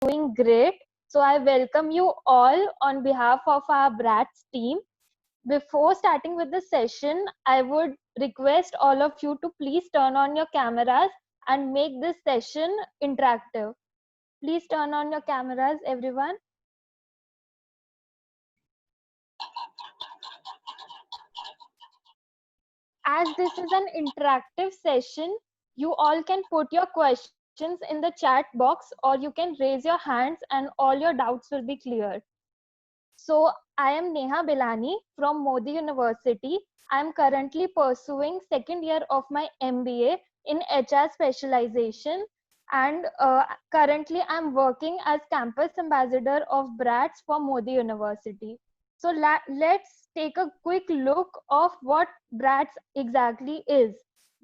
doing great. So I welcome you all on behalf of our BRATS team. Before starting with the session, I would request all of you to please turn on your cameras and make this session interactive. Please turn on your cameras, everyone. As this is an interactive session, you all can put your questions in the chat box or you can raise your hands and all your doubts will be cleared. So I am Neha Bilani from Modi University. I am currently pursuing second year of my MBA in HR specialization, and currently I'm working as campus ambassador of BRATS for Modi University. So let's take a quick look of what BRATS exactly is.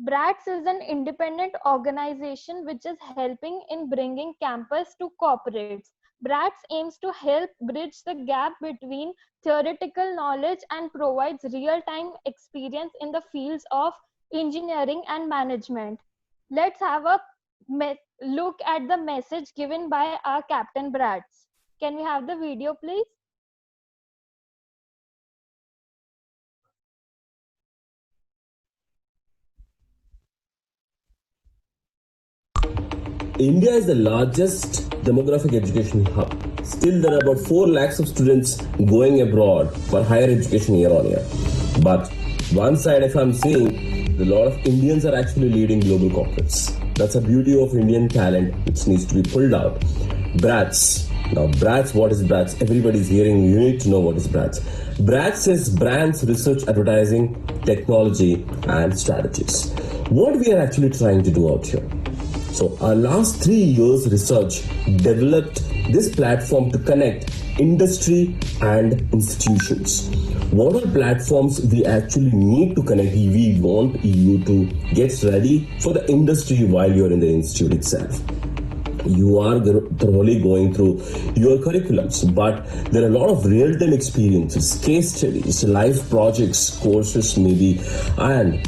BRATS is an independent organization which is helping in bringing campus to corporates. BRATS aims to help bridge the gap between theoretical knowledge and provides real-time experience in the fields of engineering and management. Let's have a look at the message given by our Captain BRATS. Can we have the video, please? India is the largest demographic education hub. Still, there are about 4 lakhs of students going abroad for higher education year on year. But one side, if I'm seeing, a lot of Indians are actually leading global corporates. That's a beauty of Indian talent which needs to be pulled out. BRATS. Now, BRATS, what is BRATS? Everybody's hearing, you need to know what is BRATS. BRATS is Brands, Research, Advertising, Technology, and Strategies. What we are actually trying to do out here? So our last 3 years research developed this platform to connect industry and institutions. What are platforms we actually need to connect? We want you to get ready for the industry while you're in the institute itself. You are thoroughly going through your curriculums, but there are a lot of real-time experiences, case studies, live projects, courses maybe, and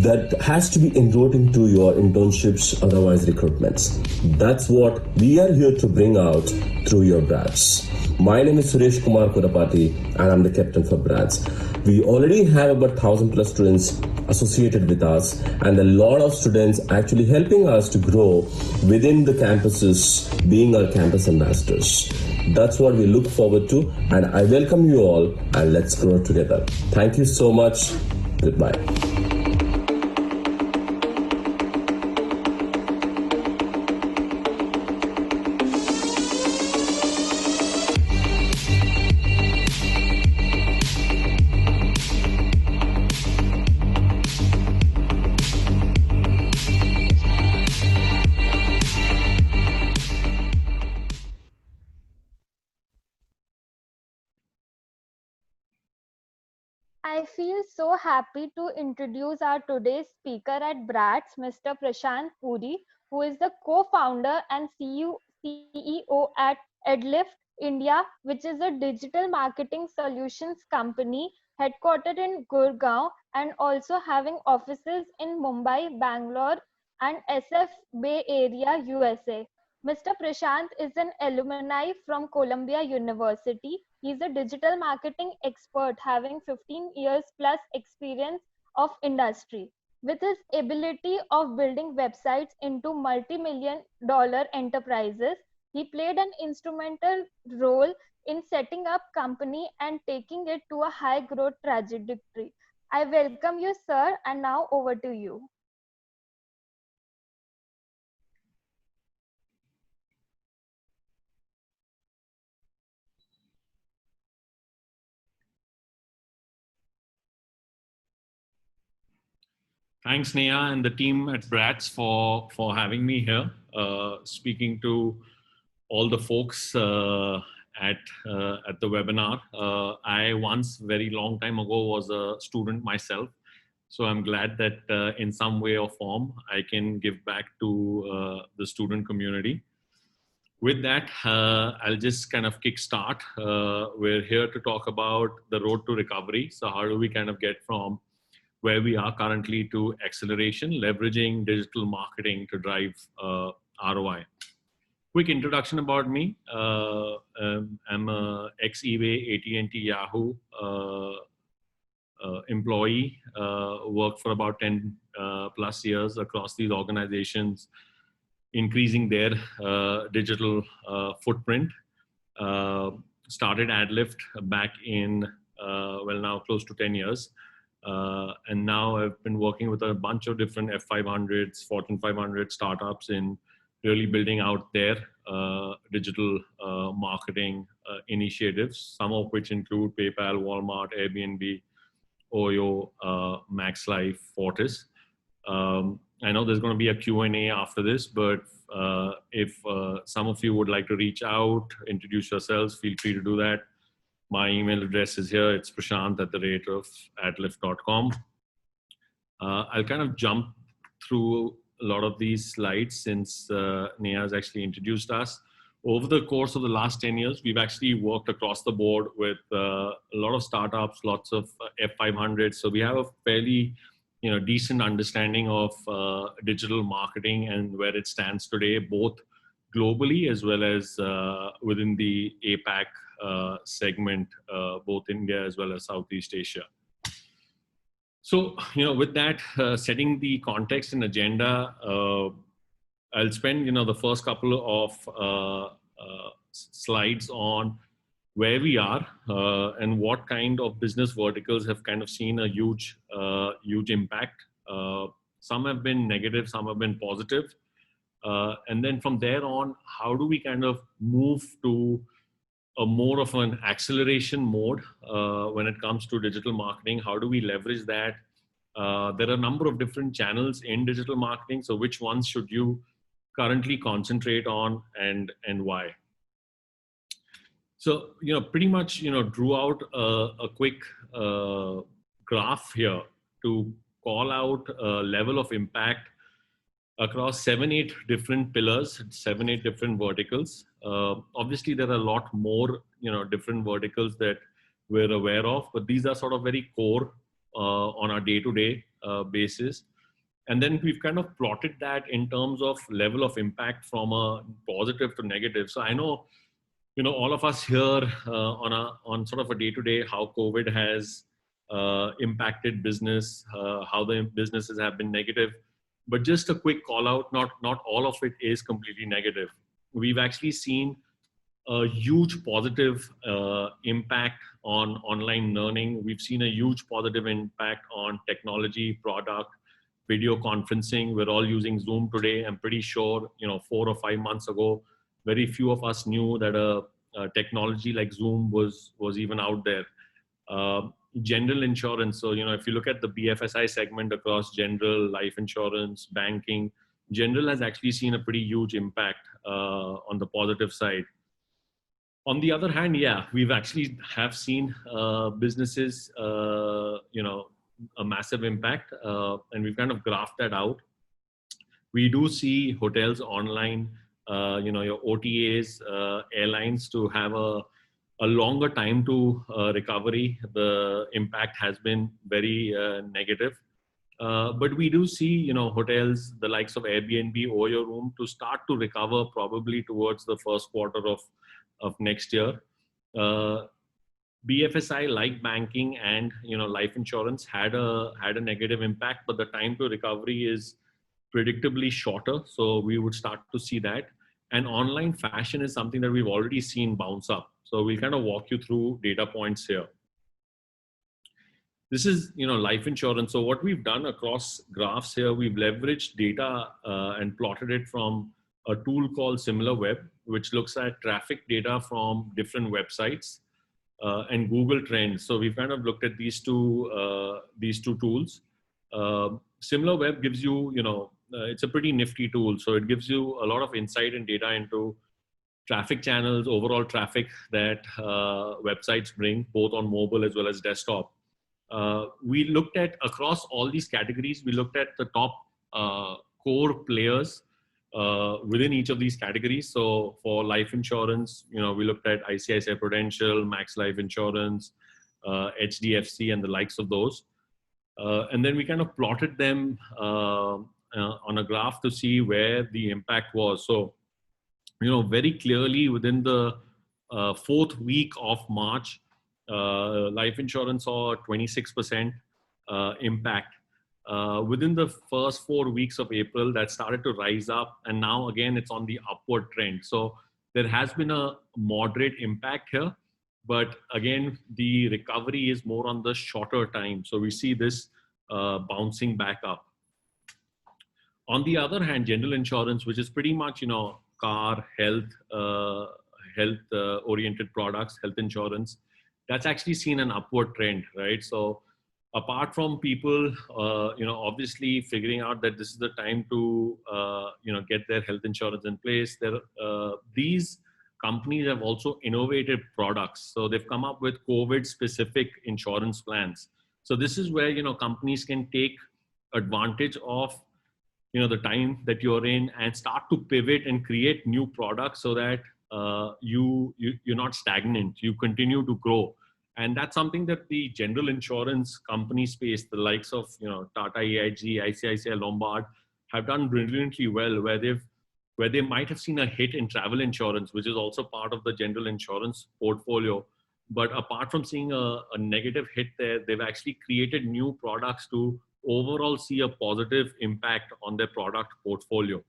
that has to be enrolled into your internships, otherwise recruitments. That's what we are here to bring out through your BRATS. My name is Suresh Kumar Kurapati and I'm the captain for BRATS. We already have about 1,000 plus students associated with us and a lot of students actually helping us to grow within the campuses, being our campus ambassadors. That's what we look forward to, and I welcome you all, and let's grow together. Thank you so much. Goodbye. I feel so happy to introduce our today's speaker at BRATS, Mr. Prashant Puri, who is the co-founder and CEO at Edlift India, which is a digital marketing solutions company headquartered in Gurgaon and also having offices in Mumbai, Bangalore, and SF Bay Area, USA. Mr. Prashant is an alumni from Columbia University. He's a digital marketing expert having 15 years plus experience of industry. With his ability of building websites into multi-million dollar enterprises, he played an instrumental role in setting up company and taking it to a high growth trajectory. I welcome you, sir, and now over to you. Thanks, Neha, and the team at BRATS for having me here, speaking to all the folks at the webinar. I once, very long time ago, was a student myself, so I'm glad that in some way or form I can give back to the student community. With that, I'll just kind of kickstart. We're here to talk about the road to recovery. So how do we kind of get from where we are currently to acceleration, leveraging digital marketing to drive ROI. quick introduction about me. I'm a ex-eBay, AT&T, Yahoo employee. Worked for about 10 plus years across these organizations, increasing their digital footprint. Started AdLift back in, well, now close to 10 years. And now I've been working with a bunch of different F500s, Fortune 500 startups in really building out their digital marketing initiatives, some of which include PayPal, Walmart, Airbnb, Oyo, MaxLife, Fortis. I know there's going to be a Q&A after this, but if some of you would like to reach out, introduce yourselves, feel free to do that. My email address is here. It's prashant@adlift.com. I'll kind of jump through a lot of these slides since Neha has actually introduced us. Over the course of the last 10 years, we've actually worked across the board with a lot of startups, lots of F500s. So we have a fairly decent understanding of digital marketing and where it stands today, both globally as well as within the APAC segment, both India as well as Southeast Asia. So, with that, setting the context and agenda, I'll spend, the first couple of slides on where we are and what kind of business verticals have kind of seen a huge impact. Some have been negative, some have been positive. And then from there on, how do we kind of move to a more of an acceleration mode when it comes to digital marketing? How do we leverage that? There are a number of different channels in digital marketing. So which ones should you currently concentrate on and why? So, pretty much, drew out a quick graph here to call out a level of impact across 7-8 different pillars, 7-8 different verticals. Obviously, there are a lot more, different verticals that we're aware of, but these are sort of very core on our day-to-day basis. And then we've kind of plotted that in terms of level of impact from a positive to negative. So I know, all of us here on sort of a day-to-day, how COVID has impacted business, how the businesses have been negative. But just a quick call out, not all of it is completely negative. We've actually seen a huge positive impact on online learning. We've seen a huge positive impact on technology, product, video conferencing. We're all using Zoom today. I'm pretty sure, 4 or 5 months ago, very few of us knew that a technology like Zoom was even out there. General insurance. So, if you look at the BFSI segment across general, life insurance, banking, general has actually seen a pretty huge impact on the positive side. On the other hand, yeah, we've actually have seen businesses, a massive impact, and we've kind of graphed that out. We do see hotels online, your OTAs, airlines to have a longer time to recovery. The impact has been very negative. But we do see, hotels, the likes of Airbnb, Oyo Room, to start to recover probably towards the first quarter of next year. BFSI, like banking and life insurance, had a negative impact, but the time to recovery is predictably shorter. So we would start to see that. And online fashion is something that we've already seen bounce up. So we'll kind of walk you through data points here. This is, life insurance. So what we've done across graphs here, we've leveraged data and plotted it from a tool called SimilarWeb, which looks at traffic data from different websites and Google Trends. So we've kind of looked at these two tools. SimilarWeb gives you, it's a pretty nifty tool. So it gives you a lot of insight and data into traffic channels, overall traffic that websites bring, both on mobile as well as desktop. We looked at across all these categories, we looked at the top core players within each of these categories. So for life insurance, we looked at ICICI Prudential, Max Life Insurance, HDFC, and the likes of those. And then we kind of plotted them on a graph to see where the impact was. So very clearly within the fourth week of March, life insurance saw a 26% impact. Within the first 4 weeks of April, that started to rise up, and now again it's on the upward trend. So there has been a moderate impact here, but again the recovery is more on the shorter time. So we see this bouncing back up. On the other hand, general insurance, which is pretty much car, health oriented products, health insurance, that's actually seen an upward trend, right? So apart from people obviously figuring out that this is the time to get their health insurance in place, these companies have also innovated products. So they've come up with COVID specific insurance plans. So this is where companies can take advantage of the time that you're in and start to pivot and create new products so that you're not stagnant, you continue to grow. And that's something that the general insurance company space, the likes of Tata AIG, ICICI Lombard, have done brilliantly well, where they might have seen a hit in travel insurance, which is also part of the general insurance portfolio. But apart from seeing a negative hit there, they've actually created new products to overall see a positive impact on their product portfolio.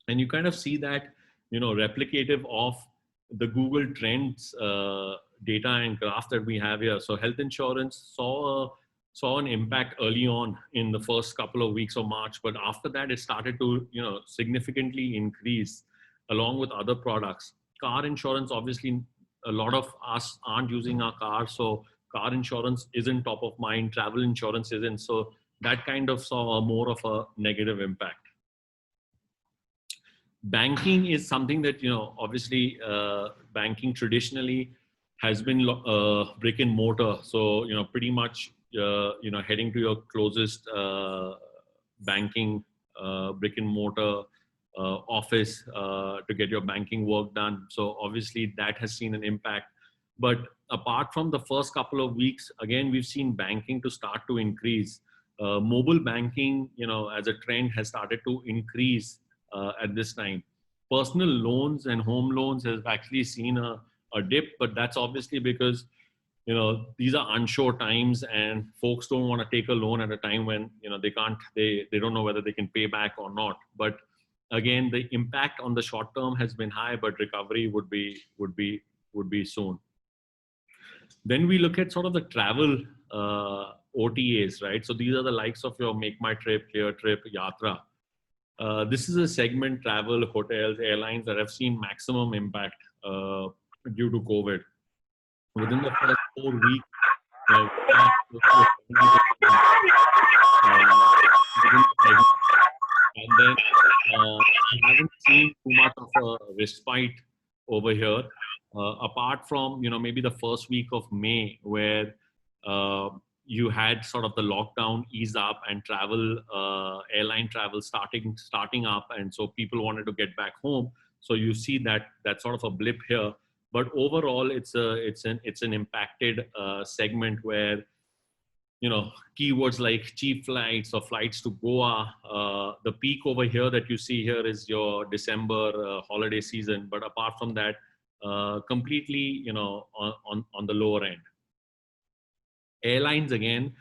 And you kind of see that replicative of the Google Trends data and graph that we have here. So health insurance saw an impact early on in the first couple of weeks of March, but after that it started to significantly increase along with other products. Car insurance, obviously a lot of us aren't using our cars, so car insurance isn't top of mind, travel insurance isn't, so that kind of saw more of a negative impact. Banking is something that obviously banking traditionally has been brick and mortar, so pretty much heading to your closest banking brick and mortar office to get your banking work done. So obviously that has seen an impact. But apart from the first couple of weeks, again, we've seen banking to start to increase. Mobile banking, as a trend, has started to increase at this time. Personal loans and home loans has actually seen a dip, but that's obviously because these are unsure times and folks don't want to take a loan at a time when they don't know whether they can pay back or not. But again, the impact on the short term has been high, but recovery would be soon. Then we look at sort of the travel OTAs, right? So these are the likes of your Make My Trip, Clear Trip, Yatra. This is a segment, travel, hotels, airlines, that have seen maximum impact due to COVID. Within the first 4 weeks, and then we haven't seen too much of a respite over here, apart from maybe the first week of May, where you had sort of the lockdown ease up and travel, airline travel starting up, and so people wanted to get back home. So you see that sort of a blip here. But overall, it's an impacted segment where keywords like cheap flights or flights to Goa. The peak over here that you see here is your December holiday season. But apart from that, completely on the lower end. Airlines, again,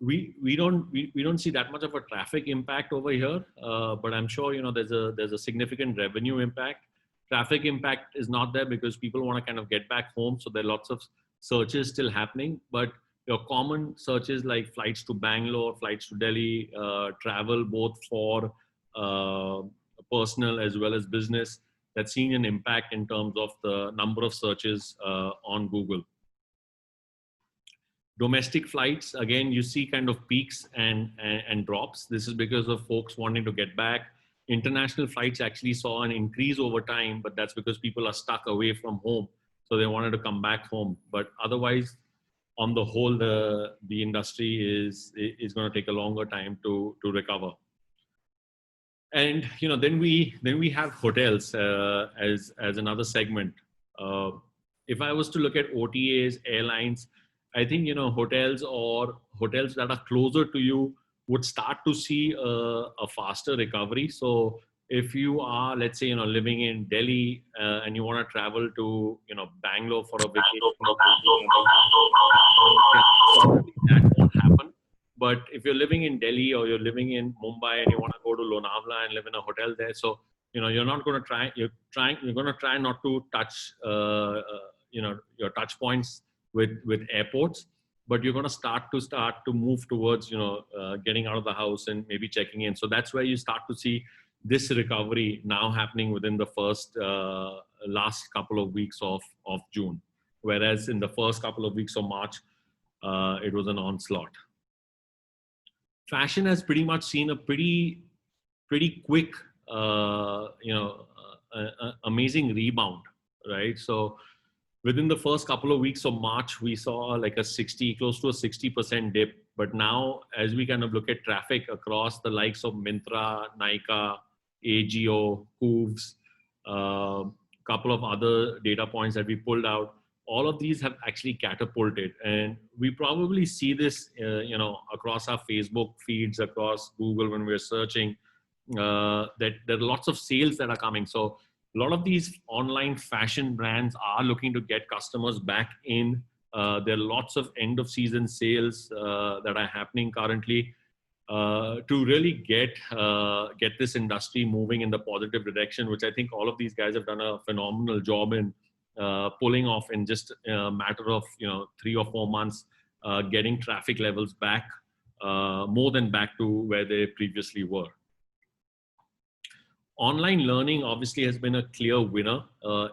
we don't see that much of a traffic impact over here, but I'm sure there's a significant revenue impact. Traffic impact is not there because people want to kind of get back home, so there are lots of searches still happening. But your common searches like flights to Bangalore, flights to Delhi, travel both for personal as well as business, that's seeing an impact in terms of the number of searches on Google. Domestic flights, again, you see kind of peaks and drops. This is because of folks wanting to get back. International flights actually saw an increase over time, but that's because people are stuck away from home, so they wanted to come back home. But otherwise, on the whole, the industry is going to take a longer time to recover. And then we have hotels as another segment. If I was to look at OTAs, airlines, I think hotels that are closer to you would start to see a faster recovery. So if you are, let's say, living in Delhi and you want to travel to, Bangalore for a vacation, probably that won't happen. But if you're living in Delhi or you're living in Mumbai and you want to go to Lonavala and live in a hotel there, so you're not going to try. You're going to try not to touch, your touch points with airports. But you're going to start to move towards, getting out of the house and maybe checking in. So that's where you start to see this recovery now happening within the first last couple of weeks of June, whereas in the first couple of weeks of March, it was an onslaught. Fashion has pretty much seen a pretty quick, amazing rebound, right? So within the first couple of weeks of March, we saw like close to a 60% dip. But now, as we kind of look at traffic across the likes of Myntra, Nykaa, AJIO, Hooves, couple of other data points that we pulled out, all of these have actually catapulted. And we probably see this, across our Facebook feeds, across Google when we're searching, that there are lots of sales that are coming. So a lot of these online fashion brands are looking to get customers back in. There are lots of end of season sales that are happening currently to really get this industry moving in the positive direction, which I think all of these guys have done a phenomenal job in pulling off in just a matter of 3 or 4 months, getting traffic levels back, more than back to where they previously were. Online learning obviously has been a clear winner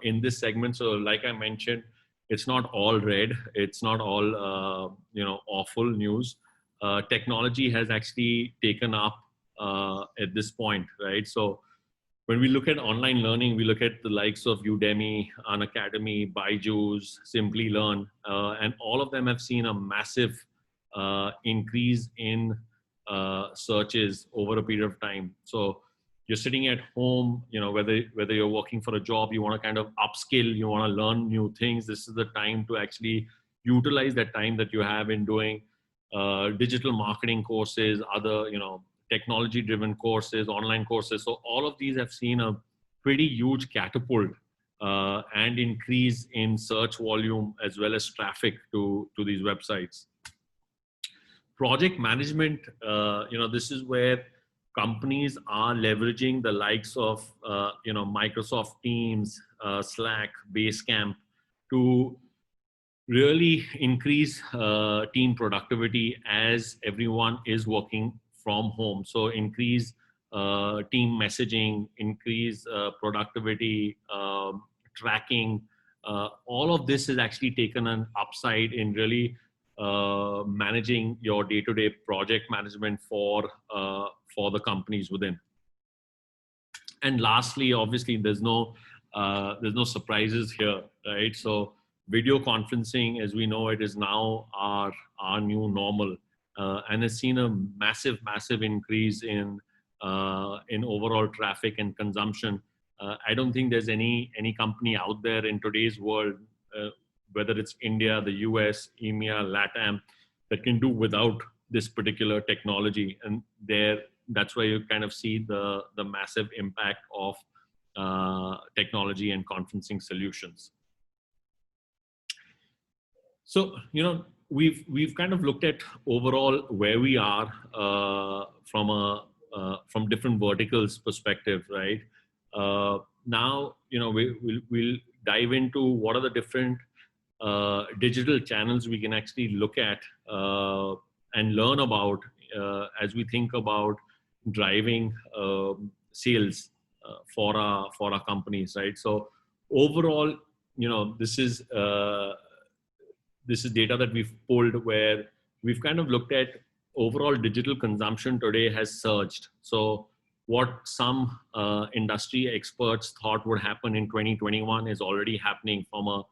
in this segment. So like I mentioned, it's not all red. It's not all, awful news. Technology has actually taken up at this point, right? So when we look at online learning, we look at the likes of Udemy, Unacademy, Byju's, Simply Learn, and all of them have seen a massive increase in searches over a period of time. So you're sitting at home, whether you're working for a job, you want to kind of upskill, you want to learn new things. This is the time to actually utilize that time that you have in doing digital marketing courses, other, technology driven courses, online courses. So all of these have seen a pretty huge catapult and increase in search volume as well as traffic to these websites. Project management, this is where companies are leveraging the likes of, Microsoft Teams, Slack, Basecamp to really increase team productivity as everyone is working from home. So increase team messaging, increase productivity, tracking. All of this has actually taken an upside in really managing your day-to-day project management for the companies within. And lastly, obviously, there's no surprises here, right? So video conferencing, as we know it, is now our new normal, and has seen a massive increase in overall traffic and consumption. I don't think there's any company out there in today's world, whether it's India, the US, EMEA, LATAM, that can do without this particular technology. And that's where you kind of see the massive impact of technology and conferencing solutions. So, we've kind of looked at overall where we are from different verticals perspective, right? Now, we'll dive into what are the different digital channels we can actually look at and learn about as we think about driving sales for our companies, right? So overall, this is data that we've pulled where we've kind of looked at overall digital consumption today has surged. So what some industry experts thought would happen in 2021 is already happening from a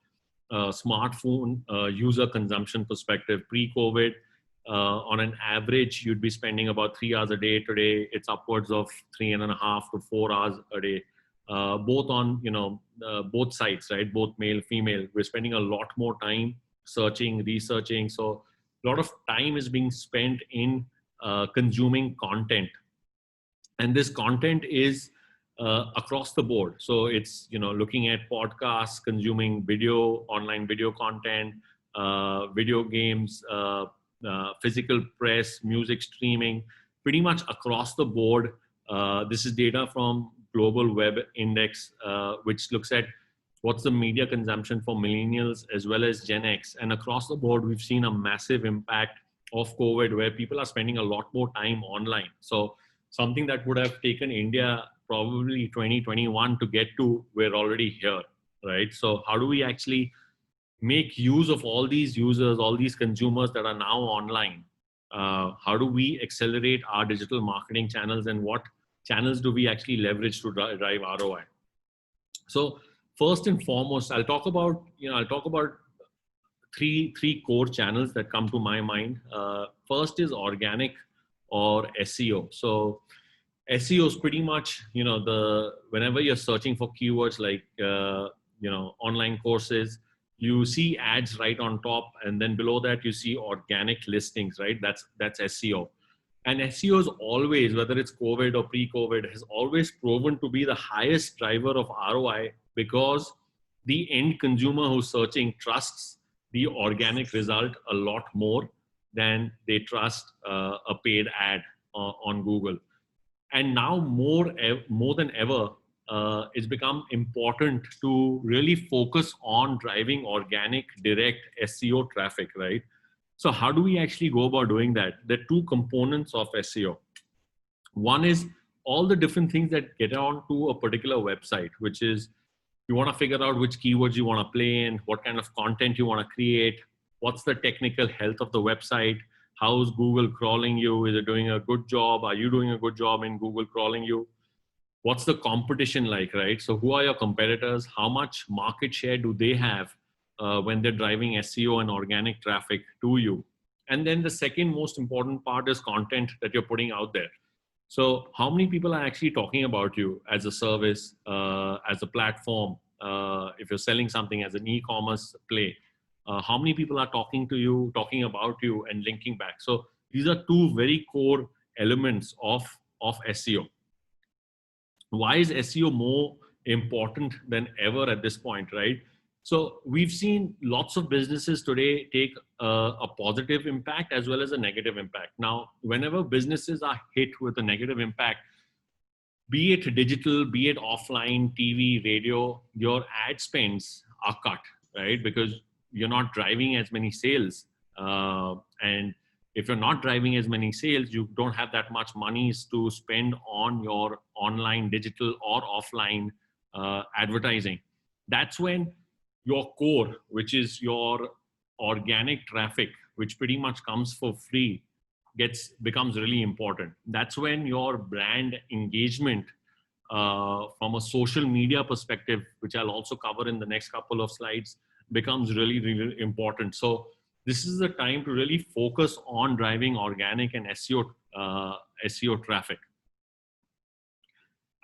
smartphone user consumption perspective. Pre-COVID, on an average, you'd be spending about 3 hours a day. Today, it's upwards of 3.5 to 4 hours a day, both on both sides, right? Both male, female. We're spending a lot more time searching, researching. So a lot of time is being spent in consuming content, and this content is across the board. So it's, looking at podcasts, consuming video, online video content, video games, physical press, music streaming, pretty much across the board. This is data from Global Web Index, which looks at what's the media consumption for millennials as well as Gen X. And across the board, we've seen a massive impact of COVID where people are spending a lot more time online. So something that would have taken India probably 2021 to get to, we're already here, right? So how do we actually make use of all these users, all these consumers that are now online? How do we accelerate our digital marketing channels, and what channels do we actually leverage to drive ROI? So first and foremost, I'll talk about three core channels that come to my mind. First is organic or SEO. So SEO is pretty much, whenever you're searching for keywords like, online courses, you see ads right on top, and then below that you see organic listings, right? That's SEO. And SEO is always, whether it's COVID or pre-COVID, has always proven to be the highest driver of ROI, because the end consumer who's searching trusts the organic result a lot more than they trust a paid ad on Google. And now more than ever, it's become important to really focus on driving organic direct SEO traffic, right? So how do we actually go about doing that? There are two components of SEO. One is all the different things that get onto a particular website, which is you want to figure out which keywords you want to play in, what kind of content you want to create, what's the technical health of the website, how's Google crawling you, is it doing a good job, are you doing a good job in Google crawling you, what's the competition like, right? So who are your competitors, how much market share do they have when they're driving SEO and organic traffic to you? And then the second most important part is content that you're putting out there. So how many people are actually talking about you as a service, as a platform, if you're selling something as an e-commerce play, how many people are talking to you, talking about you and linking back? So these are two very core elements of SEO. Why is SEO more important than ever at this point, right? So we've seen lots of businesses today take a positive impact as well as a negative impact. Now, whenever businesses are hit with a negative impact, be it digital, be it offline, TV, radio, your ad spends are cut, right? Because you're not driving as many sales. And if you're not driving as many sales, you don't have that much money to spend on your online, digital or offline advertising. That's when your core, which is your organic traffic, which pretty much comes for free, becomes really important. That's when your brand engagement from a social media perspective, which I'll also cover in the next couple of slides, becomes really, really important. So this is the time to really focus on driving organic and SEO traffic.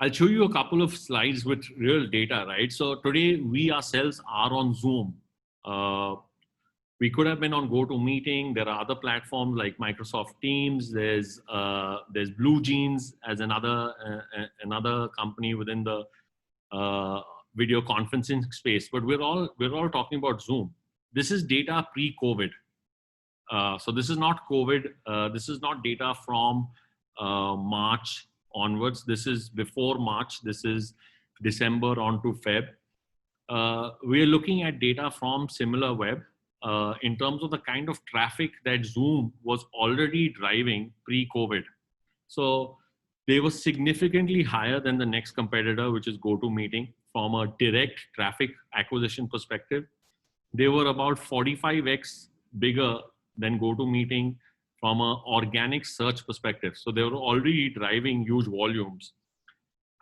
I'll show you a couple of slides with real data, right? So today we ourselves are on Zoom. We could have been on GoToMeeting. There are other platforms like Microsoft Teams. There's BlueJeans as another company within the video conferencing space. But we're all talking about Zoom. This is data pre-COVID. So this is not COVID. This is not data from March onwards. This is before March. This is December on to Feb. We are looking at data from SimilarWeb in terms of the kind of traffic that Zoom was already driving pre-COVID. So they were significantly higher than the next competitor, which is GoToMeeting, from a direct traffic acquisition perspective. They were about 45x bigger than GoToMeeting from an organic search perspective. So they were already driving huge volumes.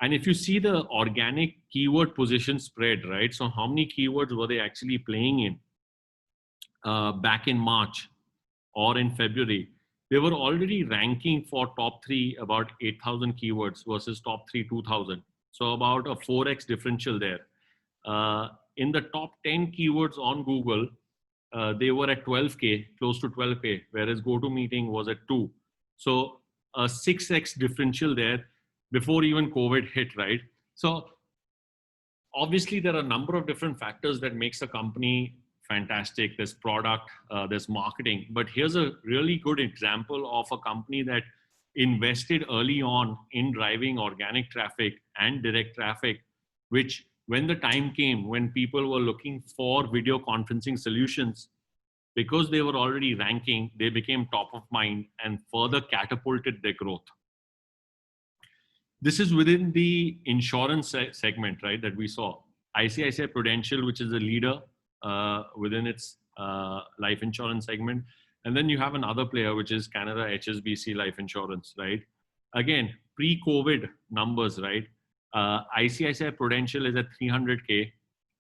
And if you see the organic keyword position spread, right? So how many keywords were they actually playing in back in March or in February? They were already ranking for top 3 about 8,000 keywords versus top 3 2,000. So about a 4x differential there. In the top 10 keywords on Google, they were at 12K, close to 12K, whereas GoToMeeting was at 2. So a 6x differential there before even COVID hit, right? So obviously there are a number of different factors that makes a company fantastic. There's product, there's marketing, but here's a really good example of a company that invested early on in driving organic traffic and direct traffic, which when the time came when people were looking for video conferencing solutions, because they were already ranking, they became top of mind and further catapulted their growth. This is within the insurance segment, right, that we saw. ICICI Prudential, which is a leader within its life insurance segment. And then you have another player, which is Canada HSBC Life Insurance, right? Again, pre-COVID numbers, right? ICICI Prudential is at 300K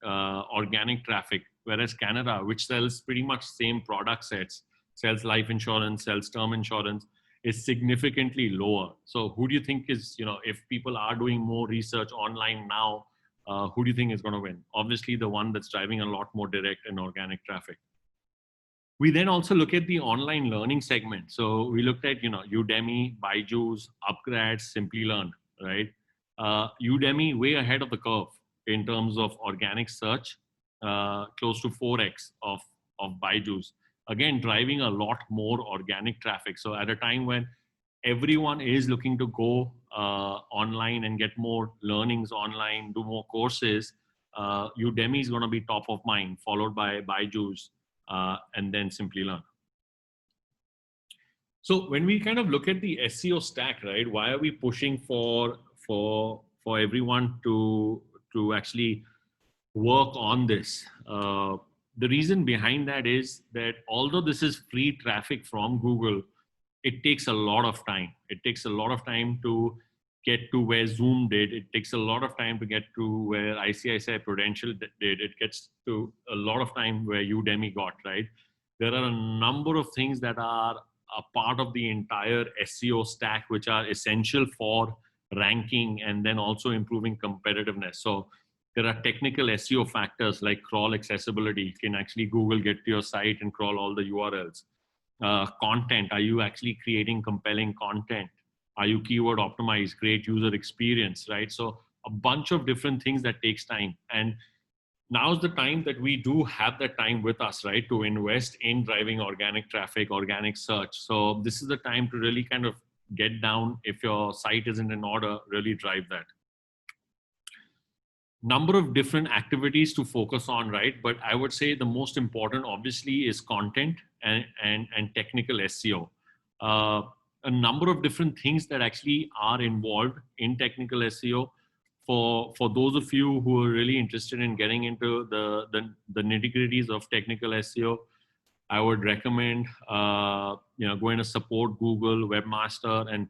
organic traffic, whereas Canada, which sells pretty much same product sets, sells life insurance, sells term insurance, is significantly lower. So who do you think is, if people are doing more research online now, who do you think is going to win? Obviously, the one that's driving a lot more direct and organic traffic. We then also look at the online learning segment. So we looked at, Udemy, Byju's, Upgrad, Simplilearn, right? Udemy way ahead of the curve in terms of organic search, close to 4x of Byju's. Again, driving a lot more organic traffic. So at a time when everyone is looking to go online and get more learnings online, do more courses, Udemy is going to be top of mind, followed by Byju's, and then Simplilearn. So when we kind of look at the SEO stack, right, why are we pushing for everyone to actually work on this? The reason behind that is that although this is free traffic from Google, it takes a lot of time. It takes a lot of time to get to where Zoom did. It takes a lot of time to get to where ICICI Prudential did. It gets to a lot of time where Udemy got, right? There are a number of things that are a part of the entire SEO stack, which are essential for ranking and then also improving competitiveness. So there are technical SEO factors like crawl accessibility. Can actually Google get to your site and crawl all the URLs? Content, are you actually creating compelling content? Are you keyword optimized? Great user experience, right? So a bunch of different things that takes time. And now's the time that we do have that time with us, right? To invest in driving organic traffic, organic search. So this is the time to really kind of get down. If your site isn't in order, really drive that. Number of different activities to focus on, right? But I would say the most important obviously is content and technical SEO. A number of different things that actually are involved in technical SEO. For those of you who are really interested in getting into the nitty-gritties of technical SEO, I would recommend going to support Google Webmaster and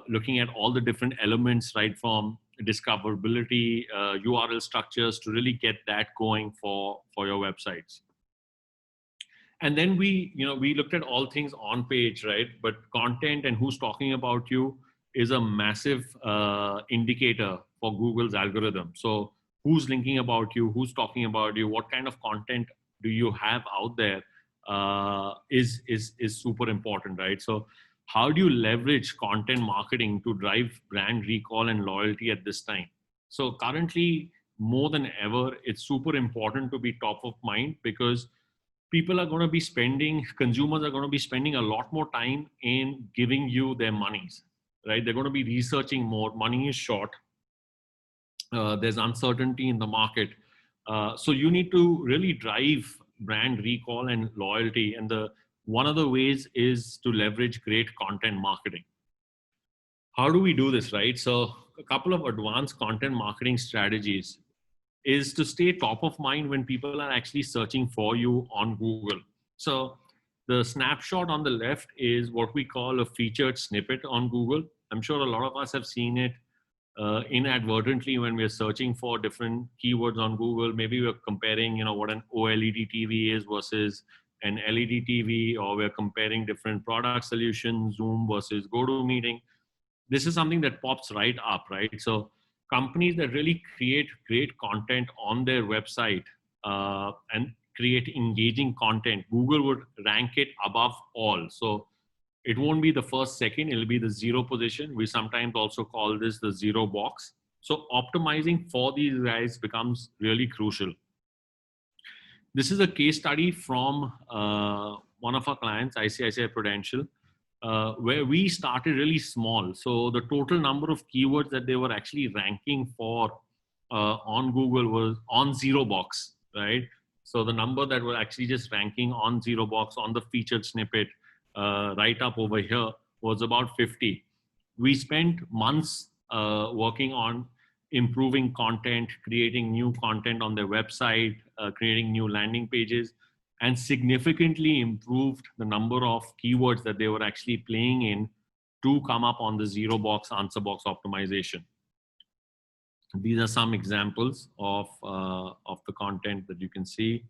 looking at all the different elements, right, from discoverability, URL structures, to really get that going for your websites. And then we looked at all things on page, right? But content and who's talking about you is a massive indicator for Google's algorithm. So who's linking about you, who's talking about you, what kind of content do you have out there is super important, right? So how do you leverage content marketing to drive brand recall and loyalty at this time? So currently, more than ever, it's super important to be top of mind, because people are going to be consumers are going to be spending a lot more time in giving you their monies, right? They're going to be researching more. Money is short. There's uncertainty in the market. So you need to really drive brand recall and loyalty. And one of the ways is to leverage great content marketing. How do we do this, right? So a couple of advanced content marketing strategies is to stay top of mind when people are actually searching for you on Google. So the snapshot on the left is what we call a featured snippet on Google. I'm sure a lot of us have seen it inadvertently when we're searching for different keywords on Google. Maybe we're comparing, what an OLED TV is versus an LED TV, or we're comparing different product solutions, Zoom versus GoToMeeting. This is something that pops right up, right? So companies that really create great content on their website and create engaging content, Google would rank it above all. So it won't be the first, second, it'll be the zero position. We sometimes also call this the zero box. So optimizing for these guys becomes really crucial. This is a case study from one of our clients, ICICI Prudential, where we started really small. So the total number of keywords that they were actually ranking for on Google was on Zero Box, right? So the number that were actually just ranking on Zero Box on the featured snippet right up over here was about 50. We spent months working on improving content, creating new content on their website, creating new landing pages, and significantly improved the number of keywords that they were actually playing in to come up on the Zero Box answer box optimization. These are some examples of the content that you can see.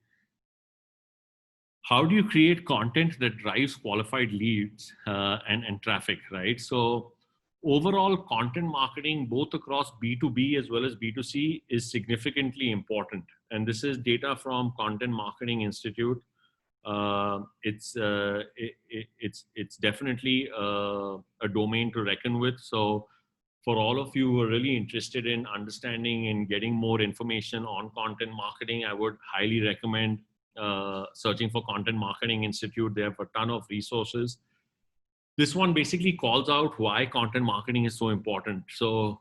How do you create content that drives qualified leads and traffic, right? So overall content marketing, both across B2B as well as B2C, is significantly important. And this is data from Content Marketing Institute. It's definitely a domain to reckon with. So for all of you who are really interested in understanding and getting more information on content marketing, I would highly recommend searching for Content Marketing Institute. They have a ton of resources. This one basically calls out why content marketing is so important. So,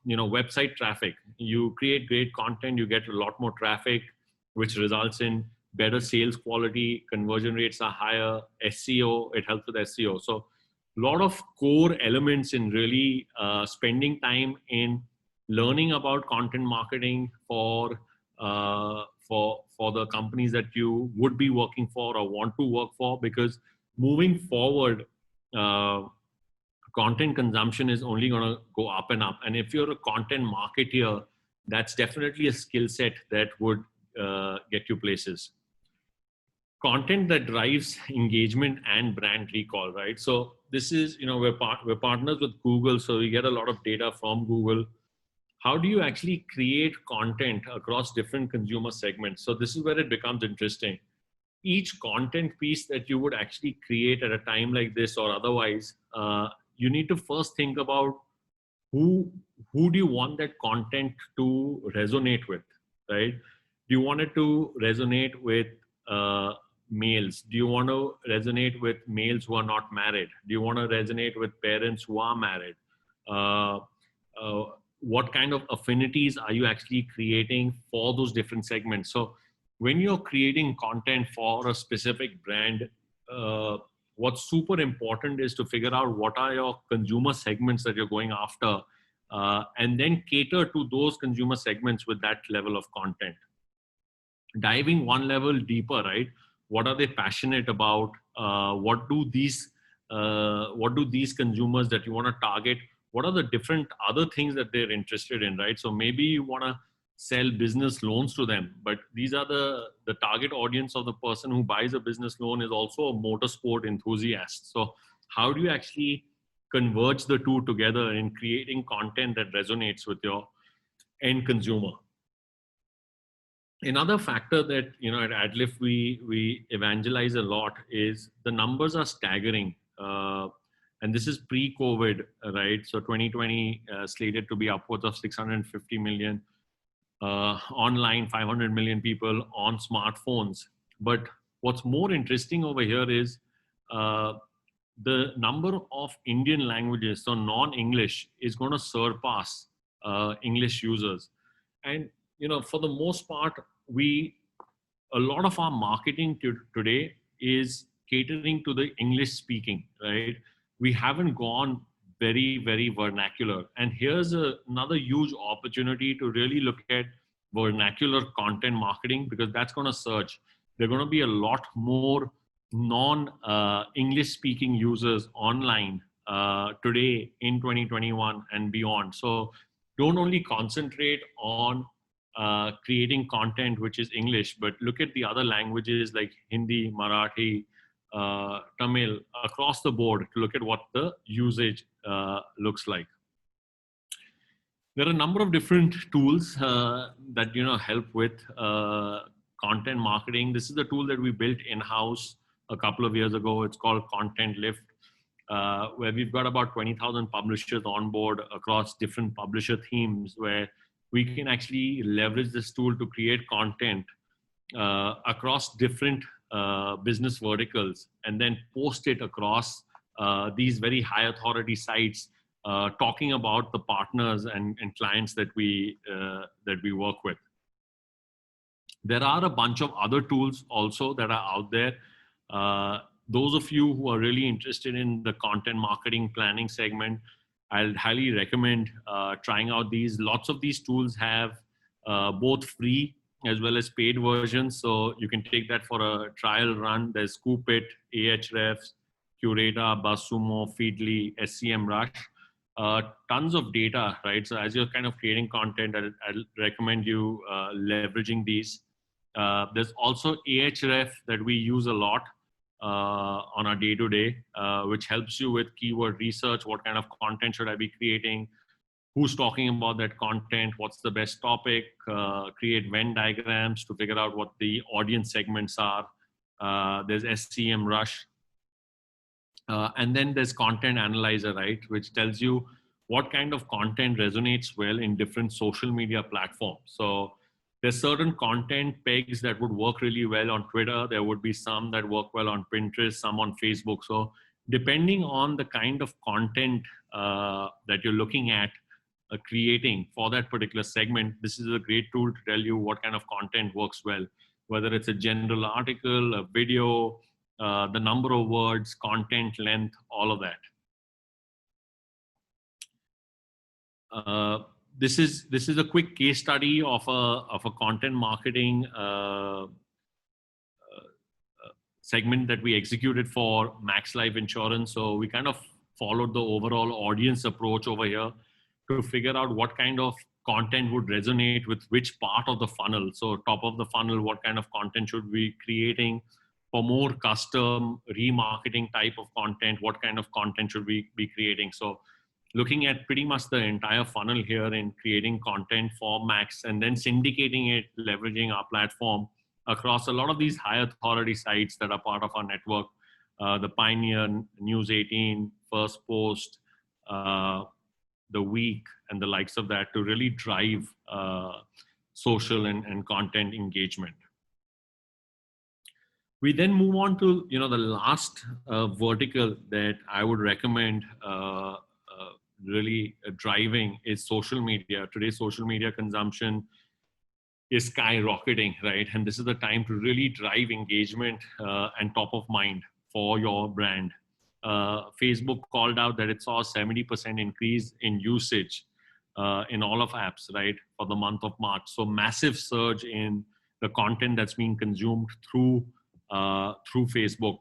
website traffic. You create great content, you get a lot more traffic, which results in better sales quality, conversion rates are higher, SEO, it helps with SEO. So a lot of core elements in really spending time in learning about content marketing for the companies that you would be working for or want to work for, because moving forward, content consumption is only going to go up and up. And if you're a content marketer, that's definitely a skill set that would get you places. Content that drives engagement and brand recall, right? So this is, we're partners with Google, so we get a lot of data from Google. How do you actually create content across different consumer segments? So this is where it becomes interesting. Each content piece that you would actually create at a time like this or otherwise, you need to first think about who do you want that content to resonate with, right? Do you want it to resonate with males? Do you want to resonate with males who are not married? Do you want to resonate with parents who are married? What kind of affinities are you actually creating for those different segments? So when you're creating content for a specific brand, what's super important is to figure out what are your consumer segments that you're going after, and then cater to those consumer segments with that level of content. Diving one level deeper, right? What are they passionate about? What do these consumers that you want to target, what are the different other things that they're interested in, right? So maybe you want to sell business loans to them, but these are the target audience of the person who buys a business loan is also a motorsport enthusiast. So how do you actually converge the two together in creating content that resonates with your end consumer? Another factor that, at AdLift we evangelize a lot is the numbers are staggering. And this is pre-COVID, right? So 2020 slated to be upwards of 650 million. Online, 500 million people on smartphones. But what's more interesting over here is the number of Indian languages, so non-English, is going to surpass English users. And for the most part, a lot of our marketing today is catering to the English speaking, right? We haven't gone very, very vernacular. And here's another huge opportunity to really look at vernacular content marketing, because that's going to surge. There are going to be a lot more non-English speaking users online today in 2021 and beyond. So don't only concentrate on creating content which is English, but look at the other languages like Hindi, Marathi, Tamil, across the board, to look at what the usage looks like. There are a number of different tools that help with content marketing. This is the tool that we built in-house a couple of years ago. It's called Content Lift. where we've got about 20,000 publishers on board across different publisher themes, where we can actually leverage this tool to create content across different business verticals and then post it across these very high authority sites, talking about the partners and clients that we work with. There are a bunch of other tools also that are out there. Those of you who are really interested in the content marketing planning segment, I'll highly recommend trying out these. Lots of these tools have both free as well as paid versions. So you can take that for a trial run. There's Scoopit, Ahrefs, Curator, BuzzSumo, Feedly, SEMrush. Tons of data, right? So as you're kind of creating content, I'll recommend you leveraging these. There's also Ahref that we use a lot on our day-to-day, which helps you with keyword research. What kind of content should I be creating? Who's talking about that content? What's the best topic? Create Venn diagrams to figure out what the audience segments are. There's SEMrush. And then there's Content Analyzer, right? Which tells you what kind of content resonates well in different social media platforms. So there's certain content pegs that would work really well on Twitter. There would be some that work well on Pinterest, some on Facebook. So depending on the kind of content that you're looking at creating for that particular segment, this is a great tool to tell you what kind of content works well, whether it's a general article, a video, the number of words, content length, all of that. This is a quick case study of a content marketing segment that we executed for Max Life Insurance. So we kind of followed the overall audience approach over here to figure out what kind of content would resonate with which part of the funnel. So top of the funnel, what kind of content should we be creating? For more custom remarketing type of content, what kind of content should we be creating? So looking at pretty much the entire funnel here in creating content for Max and then syndicating it, leveraging our platform across a lot of these high authority sites that are part of our network, the Pioneer, News 18, First Post, The Week, and the likes of that, to really drive social and content engagement. We then move on to the last vertical that I would recommend really driving is social media. Today, social media consumption is skyrocketing, right? And this is the time to really drive engagement and top of mind for your brand. Facebook called out that it saw a 70% increase in usage in all of apps, right, for the month of March. So massive surge in the content that's being consumed through Facebook.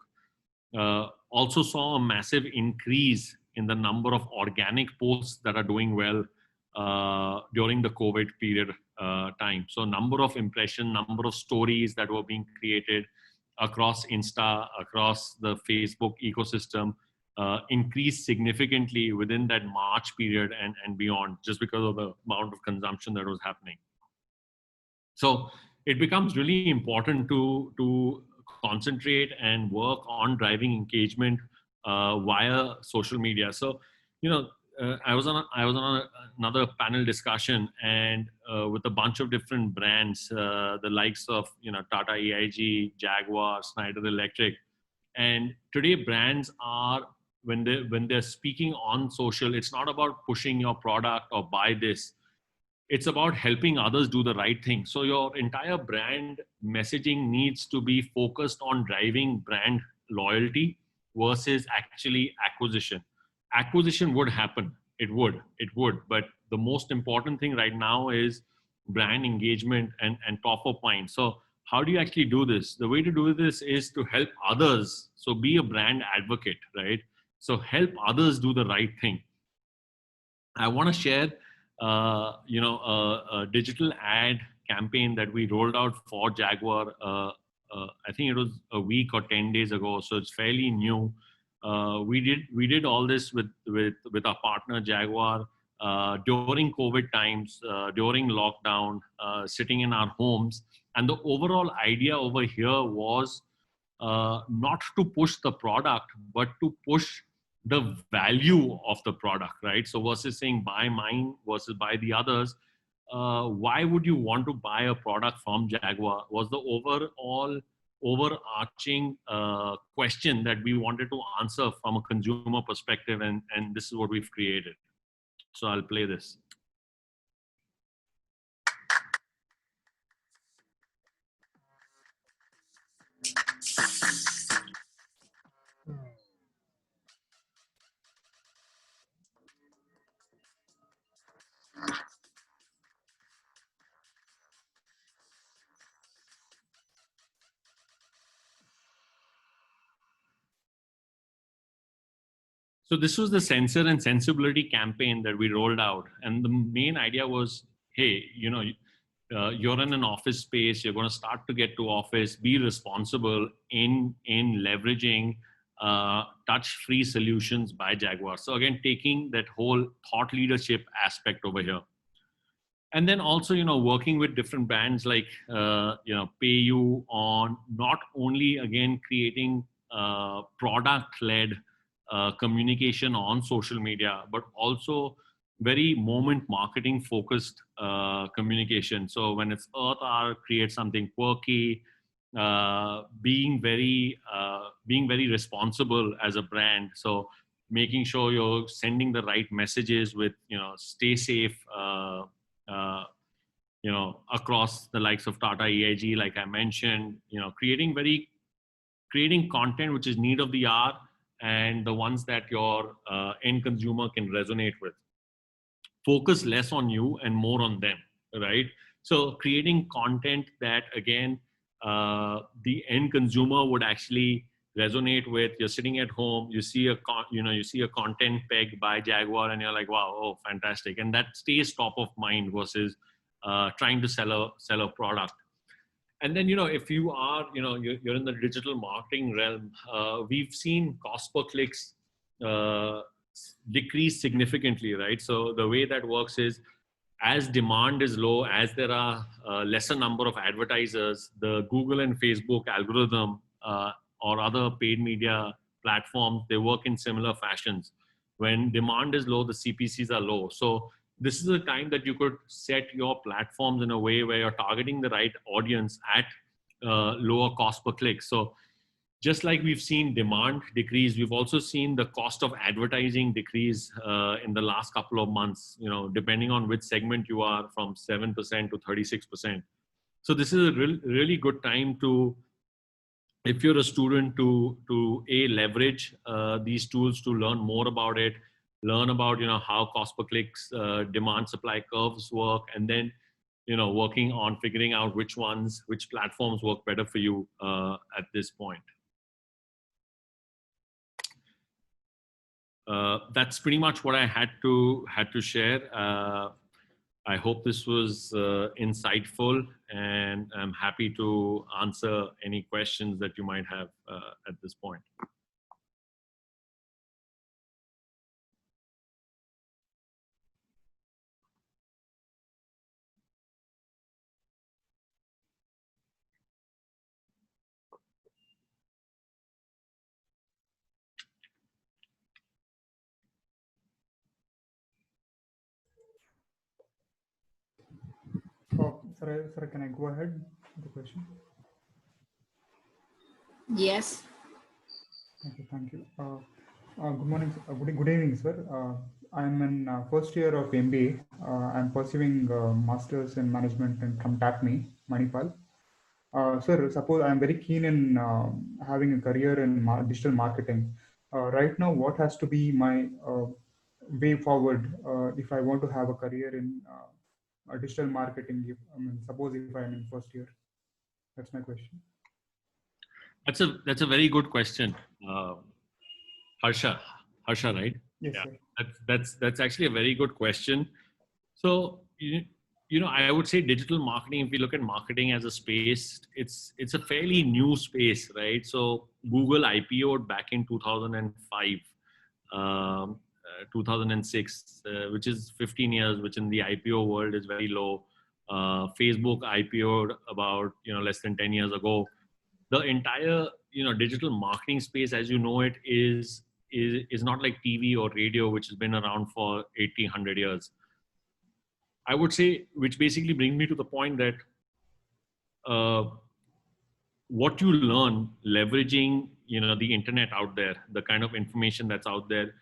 Also saw a massive increase in the number of organic posts that are doing well during the COVID period time. So number of impressions, number of stories that were being created across Insta, across the Facebook ecosystem increased significantly within that March period and beyond, just because of the amount of consumption that was happening. So it becomes really important to concentrate and work on driving engagement via social media. So, I was on another panel discussion and with a bunch of different brands, the likes of Tata AIG, Jaguar, Schneider Electric, and today brands are when they're speaking on social, it's not about pushing your product or buy this. It's about helping others do the right thing. So your entire brand messaging needs to be focused on driving brand loyalty versus actually acquisition. Acquisition would happen. It would. But the most important thing right now is brand engagement and top of mind. So how do you actually do this? The way to do this is to help others. So be a brand advocate, right? So help others do the right thing. I want to share a digital ad campaign that we rolled out for Jaguar. I think it was a week or 10 days ago, so it's fairly new. We did all this with our partner Jaguar during COVID times, during lockdown, sitting in our homes. And the overall idea over here was not to push the product, but to push the value of the product, right? So versus saying buy mine versus buy the others, why would you want to buy a product from Jaguar was the overarching question that we wanted to answer from a consumer perspective, and this is what we've created. So I'll play this. So this was the sensor and sensibility campaign that we rolled out. And the main idea was, hey, you know, you're in an office space, you're going to start to get to office, be responsible in leveraging touch-free solutions by Jaguar. So again, taking that whole thought leadership aspect over here. And then also, you know, working with different brands like, you know, PayU on not only, again, creating product-led communication on social media, but also very moment marketing focused communication. So when it's Earth Hour, create something quirky, being very responsible as a brand. So making sure you're sending the right messages with, you know, stay safe, you know, across the likes of Tata EIG, like I mentioned, you know, creating content which is need of the hour and the ones that your end consumer can resonate with. Focus less on you and more on them, right? So creating content that, again, the end consumer would actually resonate with. You're sitting at home, you see a content peg by Jaguar, and you're like, wow, oh, fantastic, and that stays top of mind versus trying to sell a product. And then, you know, if you are, you know, you're in the digital marketing realm, we've seen cost per clicks decrease significantly, right? So the way that works is, as demand is low, as there are lesser number of advertisers, the Google and Facebook algorithm or other paid media platforms, they work in similar fashions. When demand is low, the CPCs are low. So this is a time that you could set your platforms in a way where you're targeting the right audience at lower cost per click. So just like we've seen demand decrease, we've also seen the cost of advertising decrease in the last couple of months, you know, depending on which segment you are, from 7% to 36%. So this is a really good time to, if you're a student, to leverage these tools to learn more about it, learn about, you know, how cost per clicks, demand supply curves work, and then, you know, working on figuring out which platforms work better for you at this point. That's pretty much what I had to share. I hope this was insightful, and I'm happy to answer any questions that you might have at this point. Oh, sir, can I go ahead with the question? Yes. Okay, thank you. Good morning, good evening, sir. I'm in first year of MBA. I'm pursuing Masters in Management from TAPMI, Manipal. Sir, suppose I'm very keen in having a career in digital marketing. Right now, what has to be my way forward if I want to have a career in digital marketing? Suppose if I'm in first year, that's my question. That's a very good question, Harsha, right? Yes, yeah. Sir. That's actually a very good question. So you know, I would say digital marketing, if we look at marketing as a space, it's a fairly new space, right? So Google IPO'd back in 2005, 2006, which is 15 years, which in the IPO world is very low. Facebook IPO'd about, you know, less than 10 years ago. The entire, you know, digital marketing space, as you know it, is is not like TV or radio, which has been around for 80, 100 years. I would say, which basically brings me to the point that what you learn leveraging, the internet out there, the kind of information that's out there,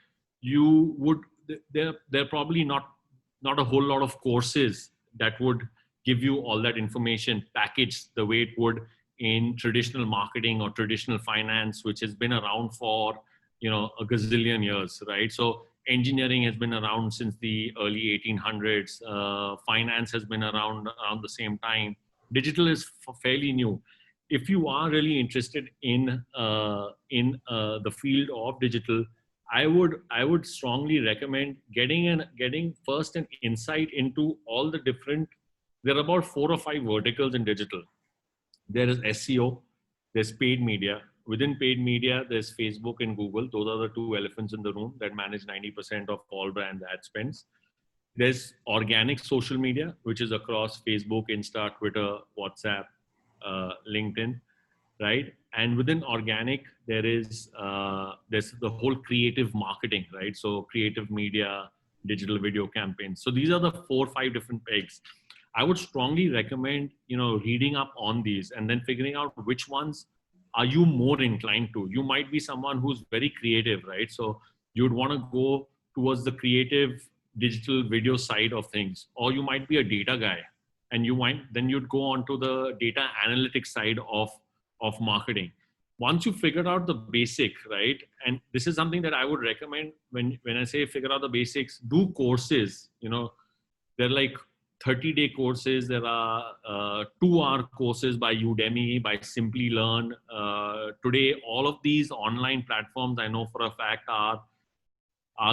there are probably not a whole lot of courses that would give you all that information packaged the way it would in traditional marketing or traditional finance, which has been around for, a gazillion years, right? So engineering has been around since the early 1800s. Finance has been around the same time. Digital is fairly new. If you are really interested in the field of digital, I would strongly recommend getting first an insight into all the different. There are about 4 or 5 verticals in digital. There is SEO, there's paid media. Within paid media, there's Facebook and Google. Those are the 2 elephants in the room that manage 90% of all brand ad spends. There's organic social media, which is across Facebook, Insta, Twitter, WhatsApp, LinkedIn, right? And within organic, there's the whole creative marketing, right? So creative media, digital video campaigns. So these are the 4 or 5 different pegs. I would strongly recommend, reading up on these and then figuring out which ones are you more inclined to. You might be someone who's very creative, right? So you'd want to go towards the creative digital video side of things, or you might be a data guy and you'd go on to the data analytics side of marketing. Once you figure out the basic, right? And this is something that I would recommend when I say figure out the basics, do courses. They're like 30-day courses. There are 2-hour courses by Udemy, by Simplilearn. Today, all of these online platforms, I know for a fact, are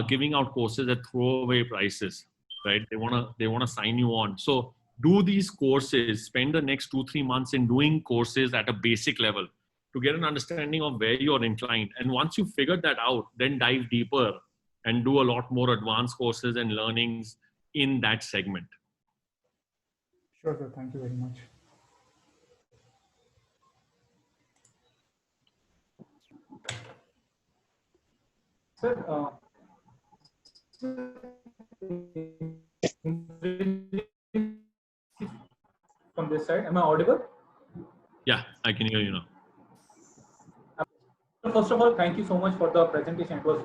giving out courses at throwaway prices, right? They wanna sign you on. So do these courses, spend the next 2-3 months in doing courses at a basic level to get an understanding of where you're inclined. And once you figure that out, then dive deeper and do a lot more advanced courses and learnings in that segment. Sure, sir. Thank you very much. Sir, from this side, am I audible? Yeah, I can hear you now. First of all, thank you so much for the presentation. It was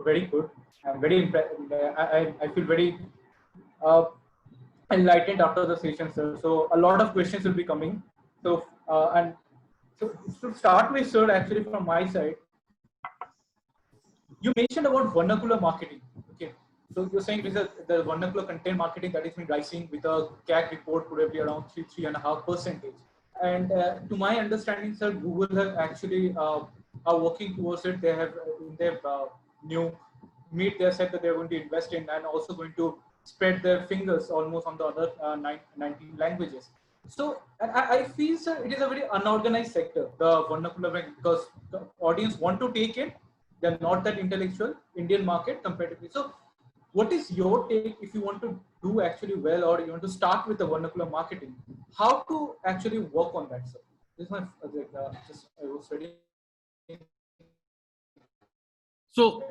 very good. I'm very impressed. I feel very enlightened after the session, sir. So a lot of questions will be coming. So to start with, sir, actually from my side, you mentioned about vernacular marketing. Okay, so you're saying the vernacular content marketing that has been rising with a CAC report probably around 3.5%. And to my understanding, sir, Google have actually are working towards it. They have in their new meet, they said that they're going to invest in and also going to spread their fingers almost on the other 19 languages. So I feel, sir, it is a very unorganized sector, the vernacular, because the audience want to take it. They're not that intellectual, Indian market comparatively. So what is your take if you want to do actually well, or you want to start with the vernacular marketing? How to actually work on that, sir? This is my I was studying. So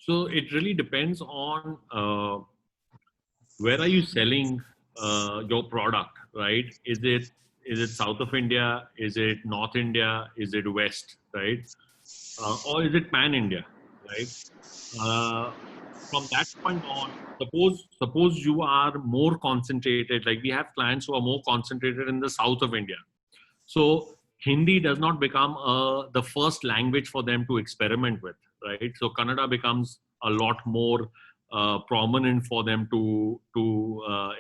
so it really depends on where are you selling your product, right? Is it south of India? Is it North India? Is it West, right? Or is it pan India, right? From that point on, suppose you are more concentrated, like we have clients who are more concentrated in the south of India. So Hindi does not become the first language for them to experiment with, right? So Kannada becomes a lot more prominent for them to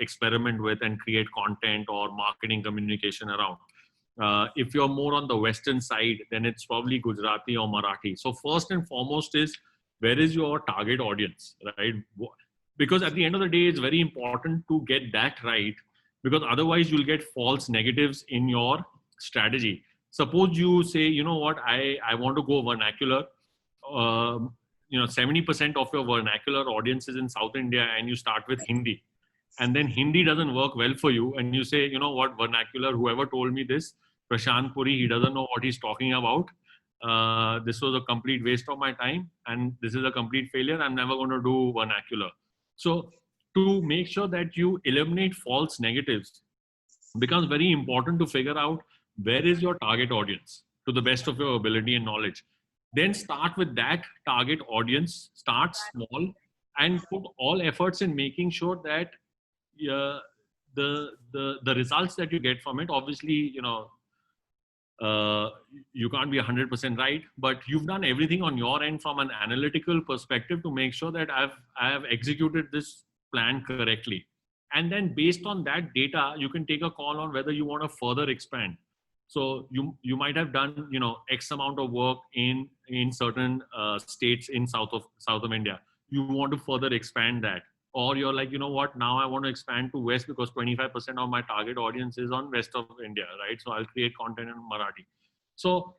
experiment with and create content or marketing communication around. If you're more on the Western side, then it's probably Gujarati or Marathi. So first and foremost is, where is your target audience, right? Because at the end of the day, it's very important to get that right, because otherwise you'll get false negatives in your strategy. Suppose you say, you know what, I want to go vernacular. 70% of your vernacular audience is in South India, and you start with Hindi, and then Hindi doesn't work well for you, and you say, you know what, vernacular, whoever told me this, Prashant Puri, he doesn't know what he's talking about. This was a complete waste of my time, and this is a complete failure. I'm never going to do vernacular. So to make sure that you eliminate false negatives becomes very important to figure out where is your target audience to the best of your ability and knowledge. Then start with that target audience, start small, and put all efforts in making sure that the results that you get from it, obviously, uh, you can't be 100% right, but you've done everything on your end from an analytical perspective to make sure that I have executed this plan correctly. And then based on that data, you can take a call on whether you want to further expand. So you might have done X amount of work in certain states in south of India. You want to further expand that, or you're like, you know what, now I want to expand to West because 25% of my target audience is on West of India, right? So I'll create content in Marathi. So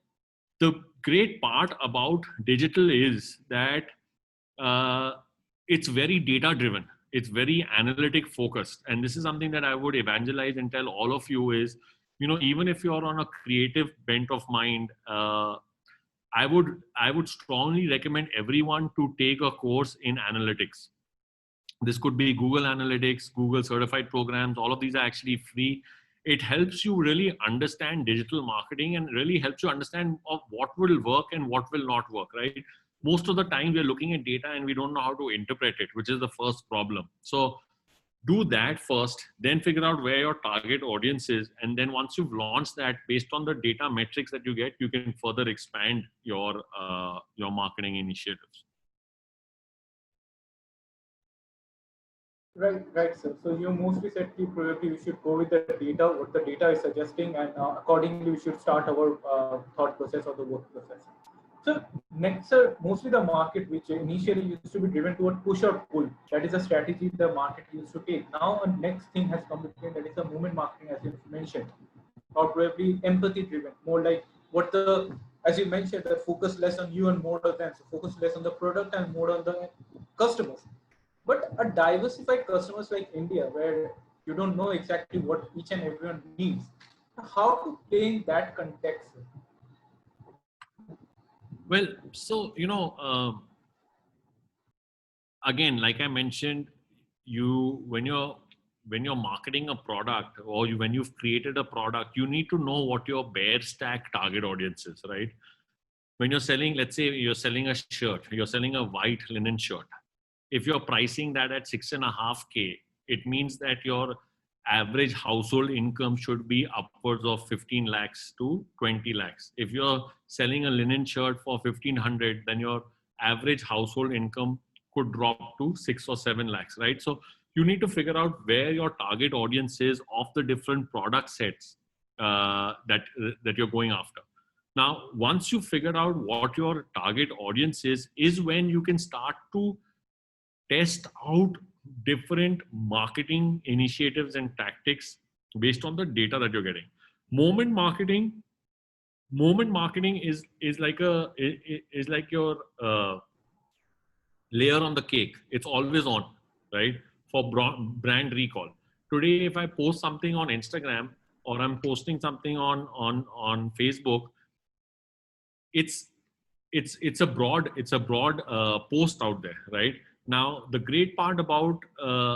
the great part about digital is that it's very data driven. It's very analytic focused. And this is something that I would evangelize and tell all of you is, even if you're on a creative bent of mind, I would strongly recommend everyone to take a course in analytics. This could be Google Analytics, Google certified programs. All of these are actually free. It helps you really understand digital marketing and really helps you understand of what will work and what will not work, right? Most of the time we're looking at data and we don't know how to interpret it, which is the first problem. So do that first, then figure out where your target audience is. And then once you've launched that, based on the data metrics that you get, you can further expand your marketing initiatives. Right, sir. So you mostly said probably we should go with the data, what the data is suggesting, and accordingly we should start our thought process or the work process. So next, sir, mostly the market, which initially used to be driven toward push or pull, that is a strategy the market used to take. Now a next thing has come between, that is the movement marketing, as you mentioned, or probably empathy driven, more like what the, as you mentioned, that focus less on you and more on them, so focus less on the product and more on the customers. But a diversified customers like India, where you don't know exactly what each and everyone needs, how to play in that context? Well, so, again, like I mentioned, when you're marketing a product, or when you've created a product, you need to know what your bare stack target audience is, right? When you're selling, let's say you're selling a shirt, you're selling a white linen shirt. If you're pricing that at 6.5K, it means that your average household income should be upwards of 15 lakhs to 20 lakhs. If you're selling a linen shirt for 1500, then your average household income could drop to 6 or 7 lakhs, right? So you need to figure out where your target audience is of the different product sets that you're going after. Now, once you figure out what your target audience is when you can start to test out different marketing initiatives and tactics based on the data that you're getting. Moment marketing is like your layer on the cake. It's always on, right? For brand recall. Today, if I post something on Instagram or I'm posting something on Facebook, it's a broad post out there, right? Now, the great part about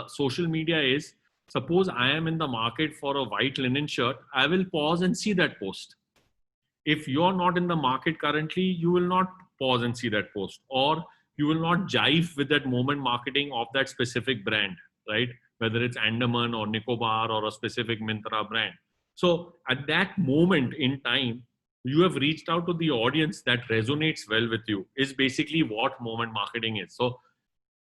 social media is, suppose I am in the market for a white linen shirt, I will pause and see that post. If you're not in the market currently, you will not pause and see that post, or you will not jive with that moment marketing of that specific brand, right? Whether it's Andaman or Nicobar or a specific Myntra brand. So at that moment in time, you have reached out to the audience that resonates well with you, is basically what moment marketing is. So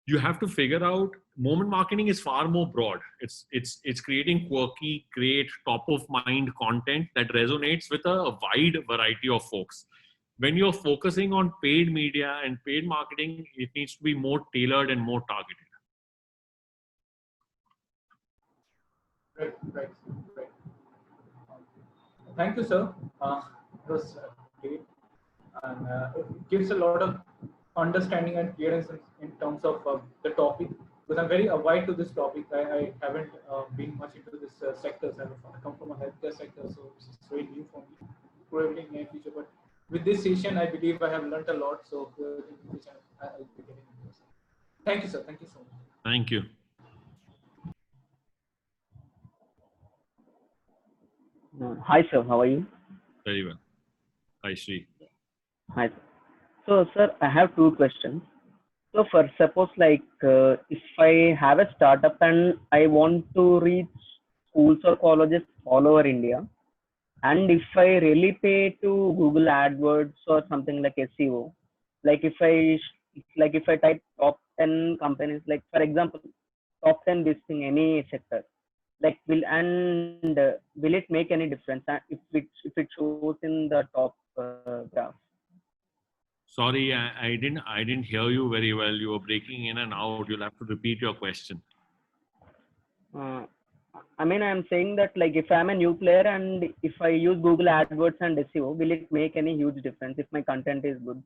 you have to figure out, moment marketing is far more broad. It's creating quirky, great, top of mind content that resonates with a wide variety of folks. When you're focusing on paid media and paid marketing, it needs to be more tailored and more targeted. Right. Thank you, sir. It was great, and it gives a lot of understanding and clearance in terms of the topic. because I'm very wide to this topic. I haven't been much into this sectors. I come from a healthcare sector, so this is very new for me. Probably in near future, but with this session, I believe I have learned a lot. So I'll be getting into this. Thank you, sir. Thank you so much. Thank you. Hi, sir. How are you? Very well. Hi, Shri. Hi. So, sir, I have two questions. So, first, suppose if I have a startup and I want to reach schools or colleges all over India, and if I really pay to Google AdWords or something like SEO, like if I type top 10 companies, like for example, top 10 listing any sector, like will it make any difference if it shows in the top graph? Sorry, I didn't hear you very well. You were breaking in and out. You'll have to repeat your question. I mean, I'm saying that like if I'm a new player and if I use Google AdWords and SEO, will it make any huge difference if my content is good?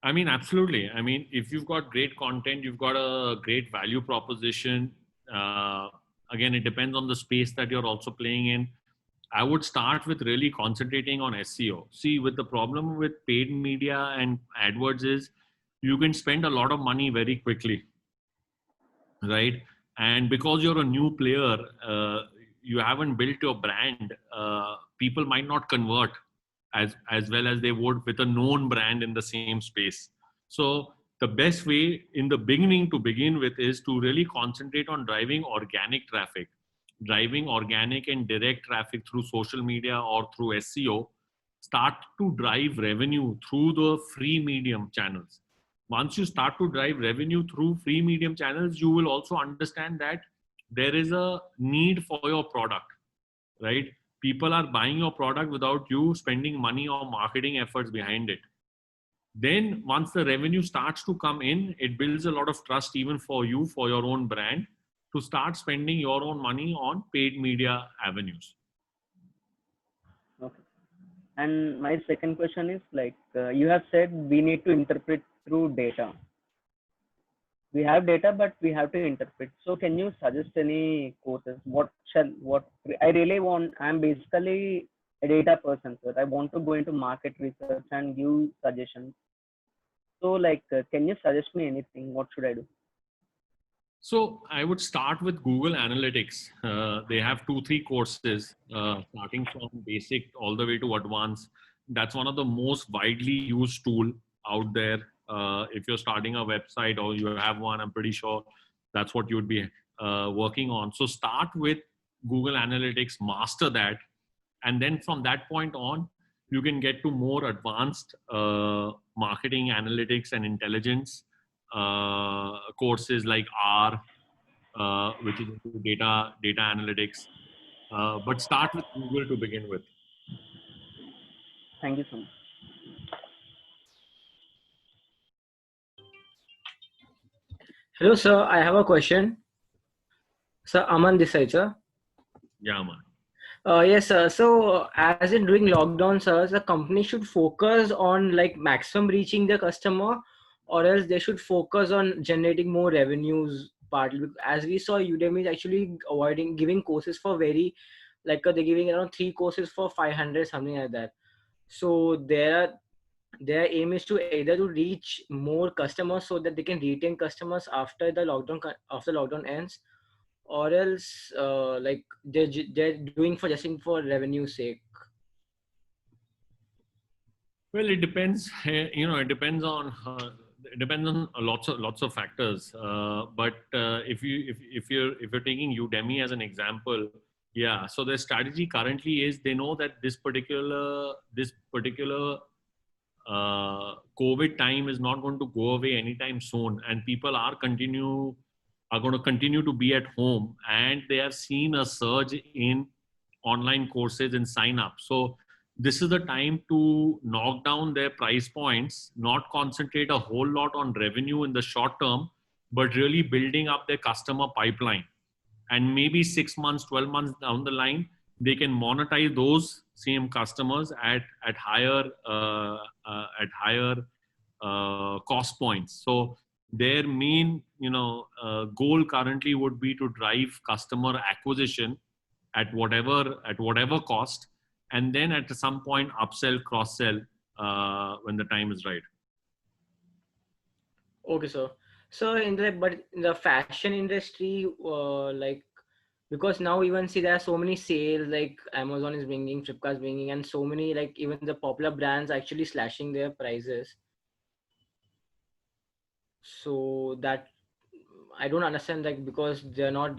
I mean, absolutely. I mean, if you've got great content, you've got a great value proposition. Again, it depends on the space that you're also playing in. I would start with really concentrating on SEO. See, with the problem with paid media and AdWords is you can spend a lot of money very quickly, right? And because you're a new player, you haven't built your brand, people might not convert as well as they would with a known brand in the same space. So the best way in the beginning to begin with is to really concentrate on driving organic traffic. Driving organic and direct traffic through social media or through SEO, start to drive revenue through the free medium channels. Once you start to drive revenue through free medium channels, you will also understand that there is a need for your product, right? People are buying your product without you spending money or marketing efforts behind it. Then once the revenue starts to come in, it builds a lot of trust even for you, for your own brand, to start spending your own money on paid media avenues. Okay. And my second question is you have said we need to interpret through data. We have data, but we have to interpret. So can you suggest any courses? I'm basically a data person, sir. I want to go into market research and give suggestions. So can you suggest me anything? What should I do? So I would start with Google Analytics. They have 2-3 courses, starting from basic all the way to advanced. That's one of the most widely used tool out there. If you're starting a website or you have one, I'm pretty sure that's what you would be working on. So start with Google Analytics, master that. And then from that point on, you can get to more advanced marketing analytics and intelligence courses like R, which is data analytics. But start with Google to begin with. Thank you so much. Hello, sir. I have a question. Sir, Aman this side, sir. Yeah, man. Yes, sir. So, as in during lockdown, sir, the company should focus on like maximum reaching the customer, or else they should focus on generating more revenues. Partly, as we saw, Udemy is actually avoiding giving courses for very, they're giving around 3 courses for 500, something like that. So their aim is to either to reach more customers so that they can retain customers after the lockdown ends, or else they're doing for just for revenue sake. Well, it depends. It depends on lots of factors. But if you're taking Udemy as an example, yeah. So their strategy currently is they know that this particular COVID time is not going to go away anytime soon, and people are going to continue to be at home, and they have seen a surge in online courses and sign up. So this is the time to knock down their price points, not concentrate a whole lot on revenue in the short term, but really building up their customer pipeline. And maybe 6 months, 12 months down the line, they can monetize those same customers at higher cost points. So their main, goal currently would be to drive customer acquisition at whatever cost, and then at some point upsell, cross sell when the time is right. Okay, so in the fashion industry, because now even see there are so many sales, like Amazon is bringing, Flipkart is bringing, and so many, like even the popular brands actually slashing their prices. So that I don't understand, like, because they're not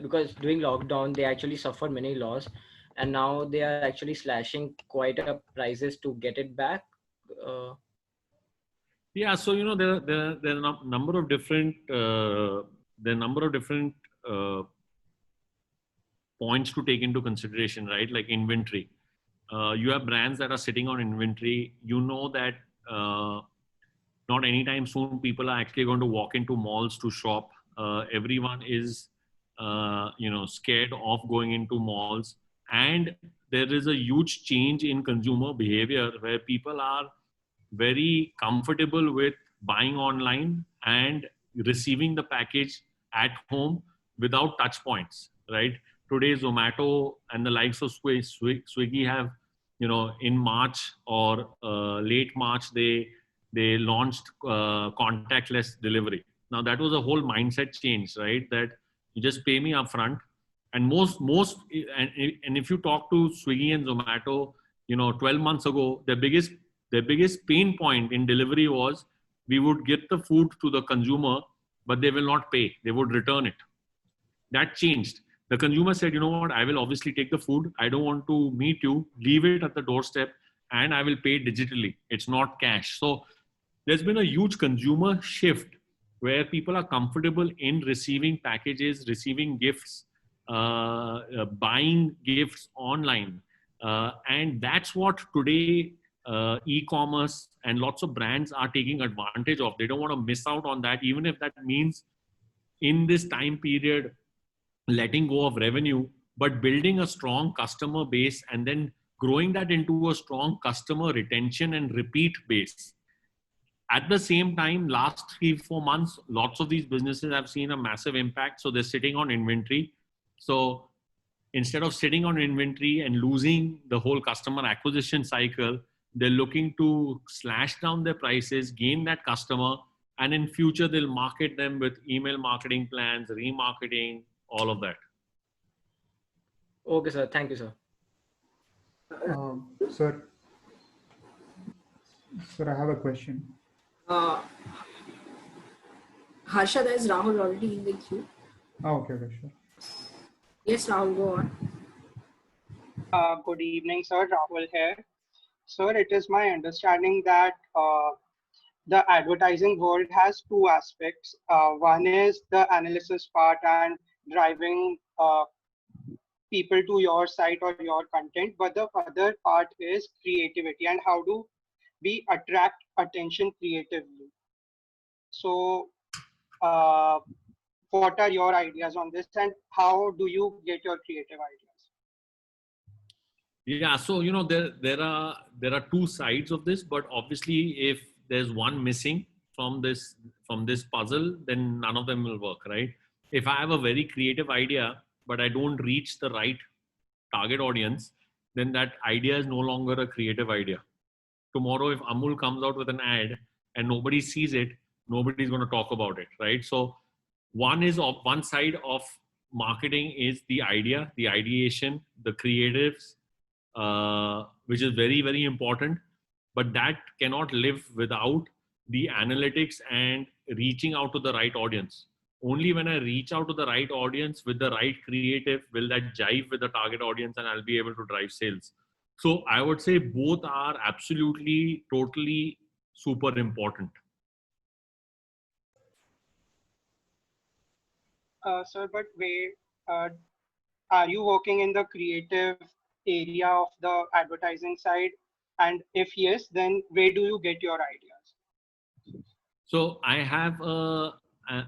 because during lockdown they actually suffered many loss, and now they are actually slashing quite a prices to get it back. Uh, Yeah, so there are a number of different points to take into consideration, right? Like inventory. You have brands that are sitting on inventory. You know that not anytime soon people are actually going to walk into malls to shop. Everyone is scared of going into malls, and there is a huge change in consumer behavior where people are very comfortable with buying online and receiving the package at home without touch points, right? Today Zomato and the likes of Swiggy have, in March or late March, they launched contactless delivery. Now that was a whole mindset change, right? That you just pay me upfront. And and if you talk to Swiggy and Zomato, 12 months ago, their biggest pain point in delivery was we would get the food to the consumer, but they will not pay. They would return it. That changed. The consumer said, you know what, I will obviously take the food. I don't want to meet you. Leave it at the doorstep and I will pay digitally. It's not cash. So there's been a huge consumer shift where people are comfortable in receiving packages, receiving gifts, buying gifts online. And that's what today e-commerce and lots of brands are taking advantage of. They don't want to miss out on that, even if that means in this time period letting go of revenue, but building a strong customer base and then growing that into a strong customer retention and repeat base. At the same time, last 3-4 months, lots of these businesses have seen a massive impact. So they're sitting on inventory. So instead of sitting on inventory and losing the whole customer acquisition cycle, they're looking to slash down their prices, gain that customer, and in future they'll market them with email marketing plans, remarketing, all of that. okay, sir. Thank you, sir. Sir, I have a question. Harsha, there is Rahul already in the queue. Oh, okay, sure. Yes, Rahul, go on. Good evening, sir. Rahul here. Sir, it is my understanding that the advertising world has two aspects. One is the analysis part and driving people to your site or your content, but the other part is creativity and how do we attract attention creatively. So what are your ideas on this and how do you get your creative ideas? Yeah, so there are two sides of this, but obviously if there's one missing from this puzzle, then none of them will work, right? If I have a very creative idea but I don't reach the right target audience, then that idea is no longer a creative idea. Tomorrow if Amul comes out with an ad and nobody sees it, nobody's going to talk about it, right? So one side of marketing is the idea, the ideation, the creatives, which is very, very important, but that cannot live without the analytics and reaching out to the right audience. Only when I reach out to the right audience with the right creative will that jive with the target audience and I'll be able to drive sales. So I would say both are absolutely, totally super important. Sir, but wait, are you working in the creative area of the advertising side? And if yes, then where do you get your ideas? So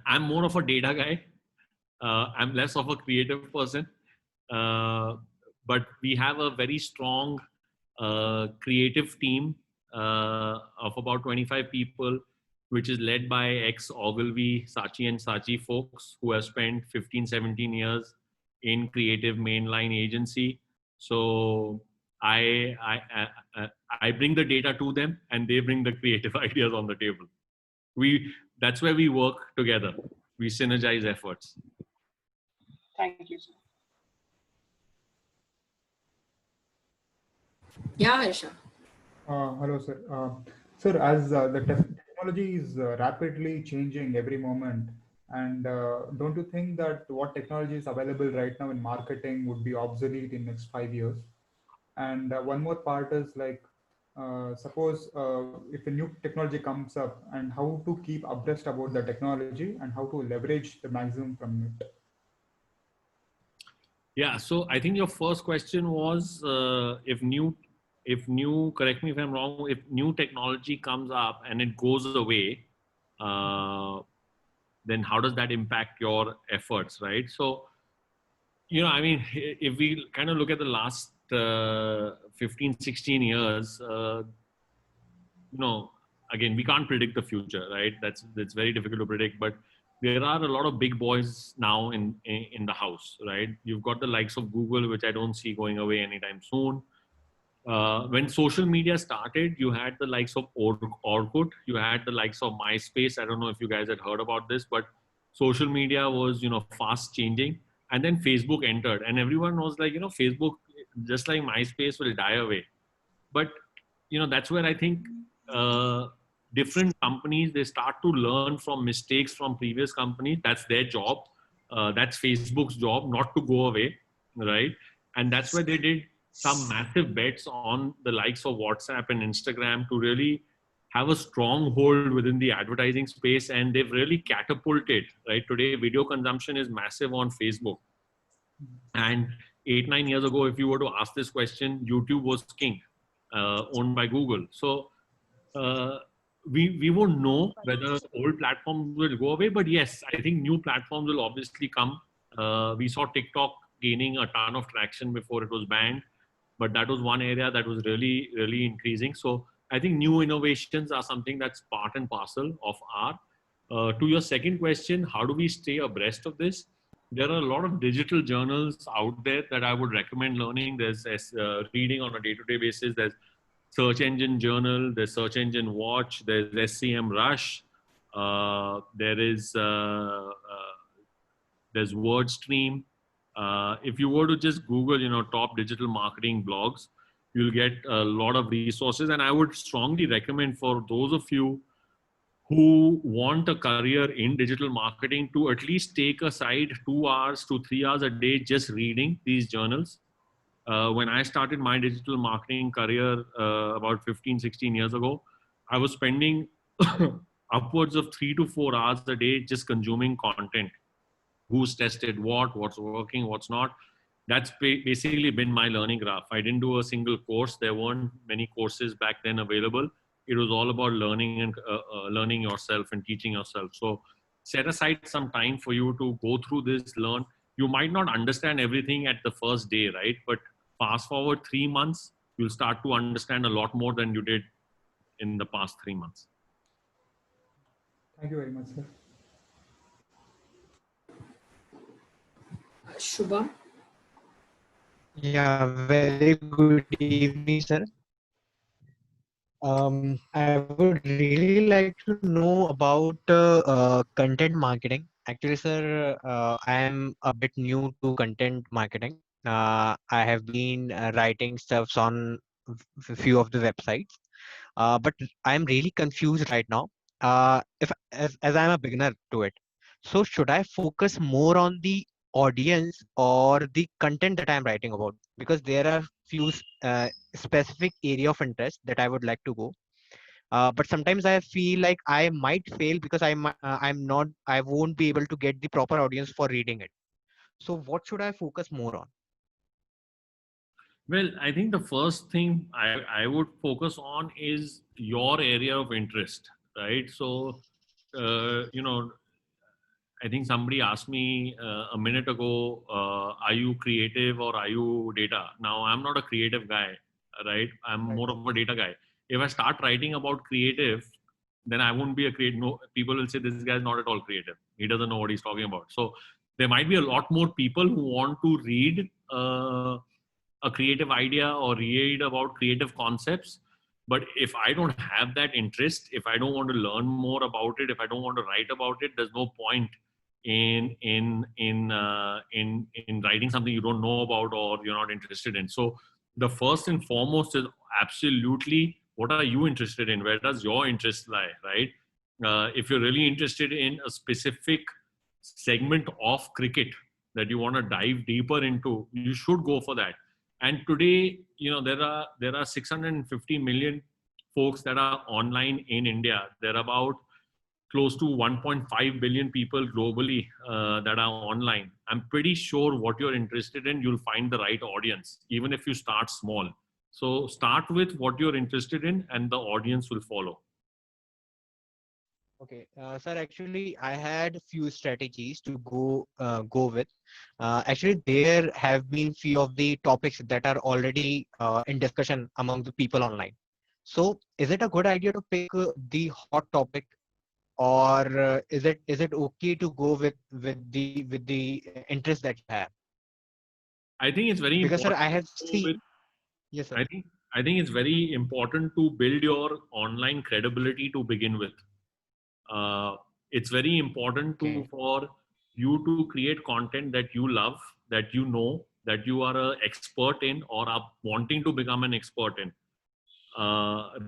I'm more of a data guy. I'm less of a creative person. But we have a very strong creative team of about 25 people. which is led by ex-Ogilvy, Saatchi and Saatchi folks who have spent 15, 17 years in creative mainline agency. So I bring the data to them and they bring the creative ideas on the table. That's where we work together. We synergize efforts. Thank you, sir. Yeah, Harsha. Hello, sir. Sir, as the technology is rapidly changing every moment, and don't you think that what technology is available right now in marketing would be obsolete in next 5 years? And one more part is like, suppose if a new technology comes up, and how to keep abreast about the technology and how to leverage the maximum from it. Yeah, so I think your first question was if new, correct me if I'm wrong, if new technology comes up and it goes away, then how does that impact your efforts, right? So, I mean, if we kind of look at the last 15, 16 years, again, we can't predict the future, right? That's very difficult to predict, but there are a lot of big boys now in the house, right? You've got the likes of Google, which I don't see going away anytime soon. When social media started, you had the likes of Orkut, you had the likes of MySpace. I don't know if you guys had heard about this, but social media was, fast changing. And then Facebook entered and everyone was like, Facebook, just like MySpace, will die away. But, that's where I think different companies, they start to learn from mistakes from previous companies. That's their job. That's Facebook's job, not to go away, right? And that's why they did some massive bets on the likes of WhatsApp and Instagram to really have a strong hold within the advertising space. And they've really catapulted, right? Today, video consumption is massive on Facebook. And 8-9 years ago, if you were to ask this question, YouTube was king, owned by Google. So we won't know whether old platforms will go away, but yes, I think new platforms will obviously come. We saw TikTok gaining a ton of traction before it was banned, but that was one area that was really, really increasing. So I think new innovations are something that's part and parcel of our. To your second question, how do we stay abreast of this? There are a lot of digital journals out there that I would recommend learning. There's reading on a day-to-day basis. There's Search Engine Journal, there's Search Engine Watch, there's SCM Rush, there's WordStream. If you were to just Google, top digital marketing blogs, you'll get a lot of resources. And I would strongly recommend for those of you who want a career in digital marketing to at least take aside 2 hours to 3 hours a day just reading these journals. When I started my digital marketing career about 15, 16 years ago, I was spending upwards of 3 to 4 hours a day just consuming content. Who's tested what, what's working, what's not. That's basically been my learning graph. I didn't do a single course. There weren't many courses back then available. It was all about learning and learning yourself and teaching yourself. So set aside some time for you to go through this, learn. You might not understand everything at the first day, right? But fast forward 3 months, you'll start to understand a lot more than you did in the past 3 months. Thank you very much, sir. Shubham. Yeah, very good evening, sir. I would really like to know about content marketing. Actually, sir, I am a bit new to content marketing. I have been writing stuffs on a few of the websites, but I'm really confused right now. If as I'm a beginner to it, so should I focus more on the audience or the content that I'm writing about? Because there are few specific area of interest that I would like to go. But sometimes I feel like I might fail because I won't be able to get the proper audience for reading it. So what should I focus more on? Well, I think the first thing I would focus on is your area of interest, right? So, I think somebody asked me a minute ago, are you creative or are you data? Now, I'm not a creative guy, right? I'm more of a data guy. If I start writing about creative, then I won't be a creative. No, people will say this guy is not at all creative. He doesn't know what he's talking about. So there might be a lot more people who want to read a creative idea or read about creative concepts. But if I don't have that interest, if I don't want to learn more about it, if I don't want to write about it, there's no point in writing something you don't know about or you're not interested in. So the first and foremost is absolutely, what are you interested in? Where does your interest lie, right? If you're really interested in a specific segment of cricket that you want to dive deeper into, you should go for that. And today, there are 650 million folks that are online in India. There are about close to 1.5 billion people globally that are online. I'm pretty sure what you're interested in, you'll find the right audience, even if you start small. So start with what you're interested in and the audience will follow. Okay, sir, actually, I had few strategies to go with. Actually, there have been few of the topics that are already in discussion among the people online. So is it a good idea to pick the hot topic, or is it okay to go with the interest that you have? I think it's very Because important. sir, I have seen. Yes, sir. I think it's very important to build your online credibility to begin with. It's very important for you to create content that you love, that you know, that you are an expert in or are wanting to become an expert in.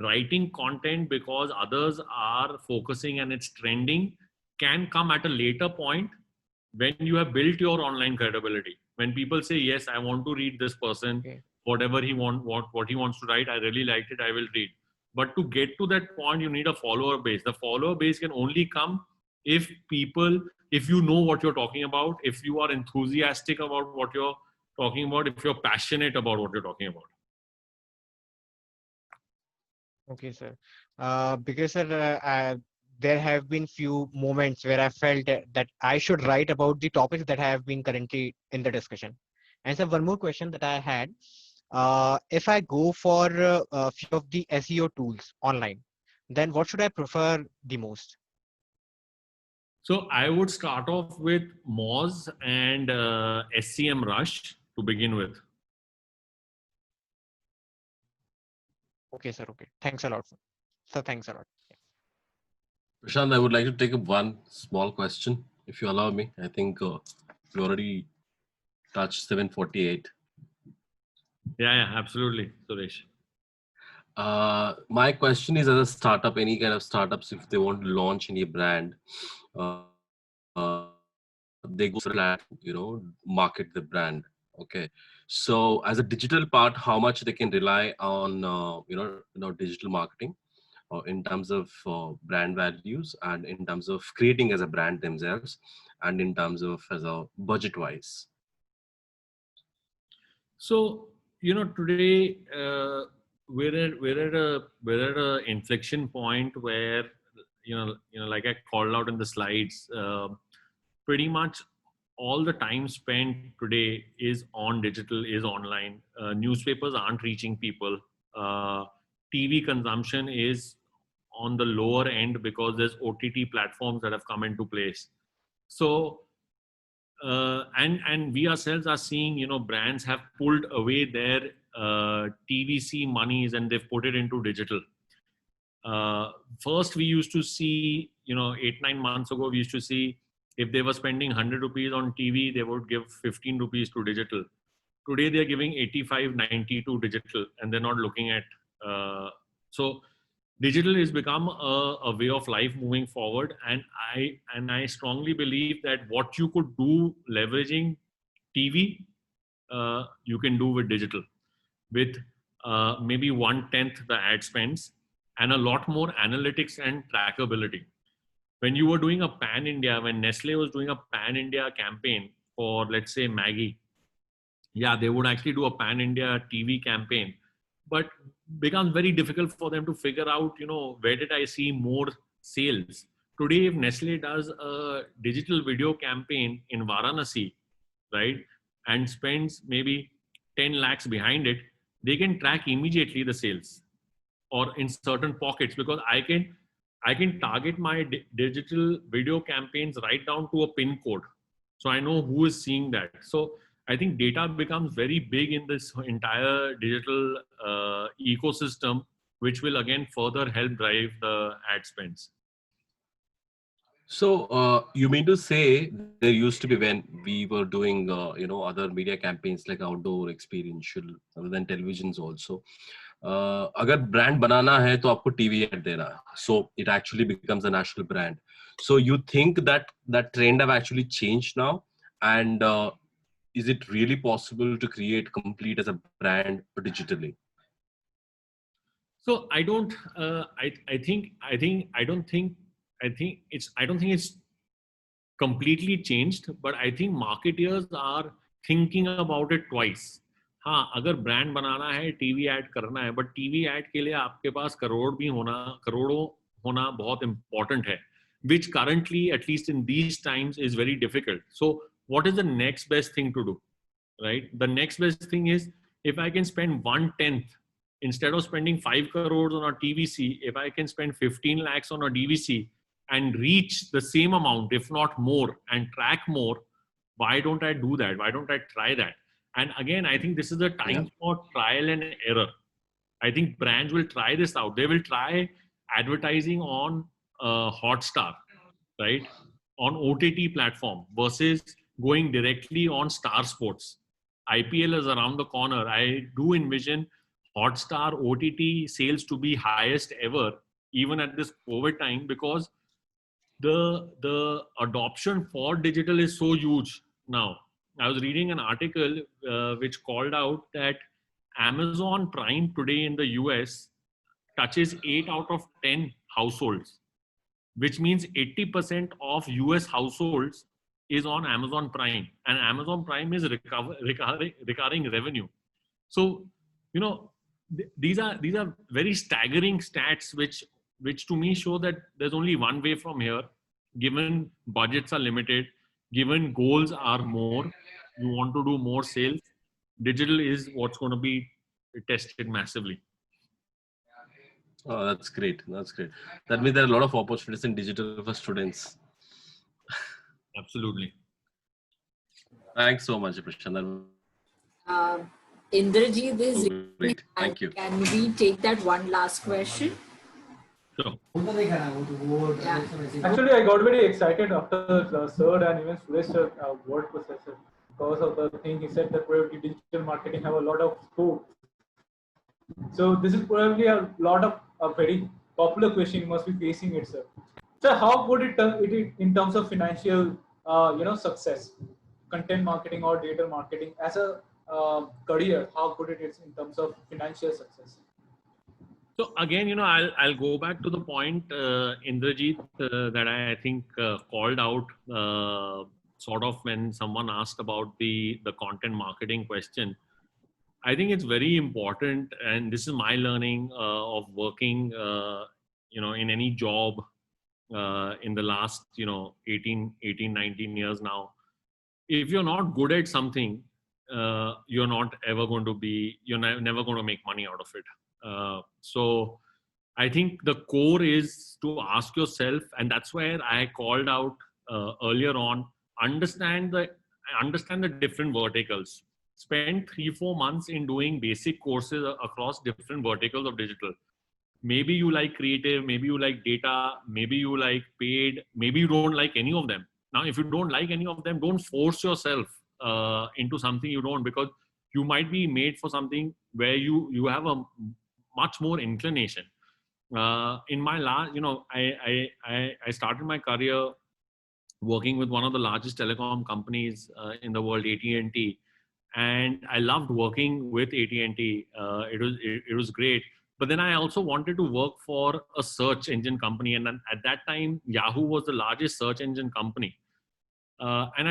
Writing content because others are focusing and it's trending can come at a later point when you have built your online credibility. When people say, yes, I want to read this person, whatever he what he wants to write, I really liked it, I will read. But to get to that point, you need a follower base. The follower base can only come if you know what you're talking about, if you are enthusiastic about what you're talking about, if you're passionate about what you're talking about. Okay, sir. Because sir, there have been few moments where I felt that I should write about the topics that have been currently in the discussion. And so one more question that I had, if I go for a few of the SEO tools online, then what should I prefer the most? So I would start off with Moz and SCM Rush to begin with. Okay, sir. Okay. Thanks a lot, sir. So thanks a lot. Prashant, I would like to take up one small question, if you allow me. I think you already touched 748. Yeah, absolutely, Suresh. My question is, as a startup, any kind of startups, if they want to launch any brand, they go flat, market the brand. Okay, so as a digital part, how much they can rely on, digital marketing, in terms of brand values and in terms of creating as a brand themselves, and in terms of as a budget wise. So today we're at a inflection point where like I called out in the slides, pretty much all the time spent today is on digital, is online. Newspapers aren't reaching people. TV consumption is on the lower end because there's OTT platforms that have come into place. So and we ourselves are seeing, brands have pulled away their TVC monies and they've put it into digital. First, we used to see, 8-9 months ago, we used to see if they were spending 100 rupees on TV, they would give 15 rupees to digital. Today, they're giving 85, 90 to digital, and they're not looking at. So digital has become a way of life moving forward. And I strongly believe that what you could do leveraging TV, you can do with digital, with maybe 1/10 the ad spends and a lot more analytics and trackability. When you were doing a pan-India, when Nestle was doing a pan-India campaign for, let's say, Maggi, yeah, they would actually do a pan-India TV campaign, but becomes very difficult for them to figure out, where did I see more sales? Today, if Nestle does a digital video campaign in Varanasi, right, and spends maybe 10 lakhs behind it, they can track immediately the sales, or in certain pockets, because I can target my digital video campaigns right down to a pin code. So I know who is seeing that. So I think data becomes very big in this entire digital ecosystem, which will again further help drive the ad spends. So you mean to say there used to be, when we were doing, other media campaigns like outdoor experiential, other than televisions also, अगर brand बनाना है तो आपको TV ad देना है. So it actually becomes a national brand. So you think that that trend have actually changed now, and is it really possible to create complete as a brand digitally? So I don't. I don't think it's completely changed, but I think marketeers are thinking about it twice. हाँ, अगर brand बनाना है, TV add करना है, but TV add के लिए आपके पास करोड़ों होना बहुत important है, which currently, at least in these times, is very difficult. So what is the next best thing to do, right? The next best thing is, if I can spend 1/10, instead of spending 5 crores on a TVC, if I can spend 15 lakhs on a DVC and reach the same amount, if not more, and track more, why don't I do that? Why don't I try that? And again, I think this is a time for trial and error. I think brands will try this out. They will try advertising on Hotstar, right? On OTT platform versus going directly on Star Sports. IPL is around the corner. I do envision Hotstar OTT sales to be highest ever, even at this COVID time, because the adoption for digital is so huge now. I was reading an article which called out that Amazon Prime today in the US touches 8 out of 10 households, which means 80% of US households is on Amazon Prime, and Amazon Prime is recurring revenue. So, these are very staggering stats, which to me show that there's only one way from here. Given budgets are limited, given goals are more, you want to do more sales, digital is what's going to be tested massively. Oh, that's great. That's great. That means there are a lot of opportunities in digital for students. Absolutely. Thanks so much, Prashant. Indrajit is Great. Thank you. Can we take that one last question? Sure. Yeah. Actually, I got very excited after Sir and even Suresh word processor, because of the thing he said that probably digital marketing have a lot of scope. So this is probably a lot of a very popular question you must be facing it, sir. So how would it in terms of financial success, content marketing or digital marketing as a career, how good it is in terms of financial success? So again, I'll go back to the point, Indrajit, that I think called out sort of when someone asked about the content marketing question. I think it's very important, and this is my learning of working, in any job in the last, 18, 19 years now. If you're not good at something, you're not ever going to be, you're never going to make money out of it. So I think the core is to ask yourself, and that's where I called out earlier on, understand the different verticals. Spend 3-4 months in doing basic courses across different verticals of digital. Maybe you like creative, maybe you like data, maybe you like paid, maybe you don't like any of them. Now, if you don't like any of them, don't force yourself into something you don't, because you might be made for something where you have a much more inclination. In my last, I started my career working with one of the largest telecom companies in the world, AT&T, and I loved working with AT&T. It was great. But then I also wanted to work for a search engine company, and at that time, Yahoo was the largest search engine company. And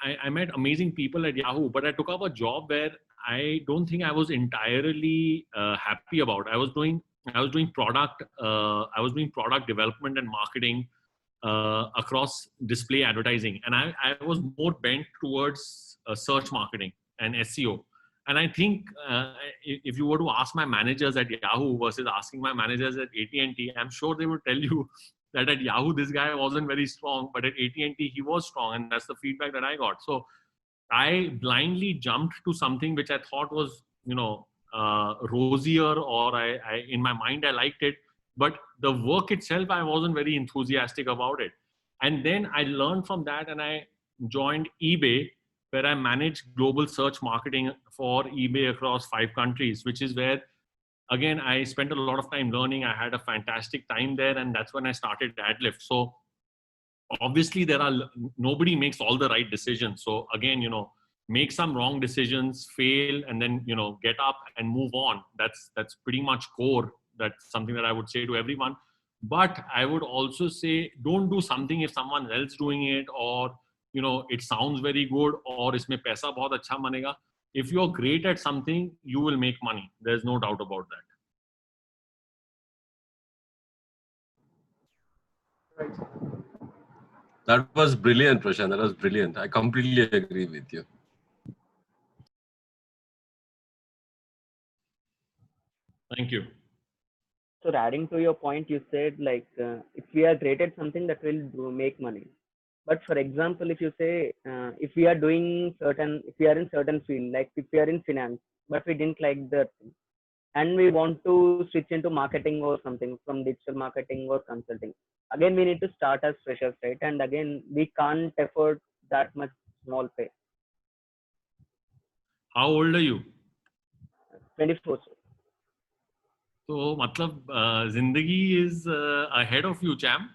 I met amazing people at Yahoo, but I took up a job where I don't think I was entirely happy about. I was doing product development and marketing across display advertising, and I was more bent towards search marketing and SEO. And I think if you were to ask my managers at Yahoo versus asking my managers at AT&T, I'm sure they would tell you that at Yahoo, this guy wasn't very strong, but at AT&T, he was strong. And that's the feedback that I got. So I blindly jumped to something which I thought was, rosier, or I in my mind, I liked it. But the work itself, I wasn't very enthusiastic about it. And then I learned from that and I joined eBay, where I manage global search marketing for eBay across 5 countries, which is where, again, I spent a lot of time learning. I had a fantastic time there, and that's when I started Adlift. So obviously nobody makes all the right decisions. So again, make some wrong decisions, fail, and then, get up and move on. That's pretty much core. That's something that I would say to everyone. But I would also say, don't do something if someone else doing it, or it sounds very good, or isme paisa bahut acha banega. If you're great at something, you will make money. There's no doubt about that. Right. That was brilliant, Prashant. That was brilliant. I completely agree with you. Thank you. So adding to your point, you said like if we are great at something, that will make money. But for example, if you say if we are in certain field, like if we are in finance, but we didn't like that thing, and we want to switch into marketing or something, from digital marketing or consulting, again we need to start as freshers, right? And again, we can't afford that much small pay. How old are you? 24. So, matlab, zindagi is ahead of you, champ.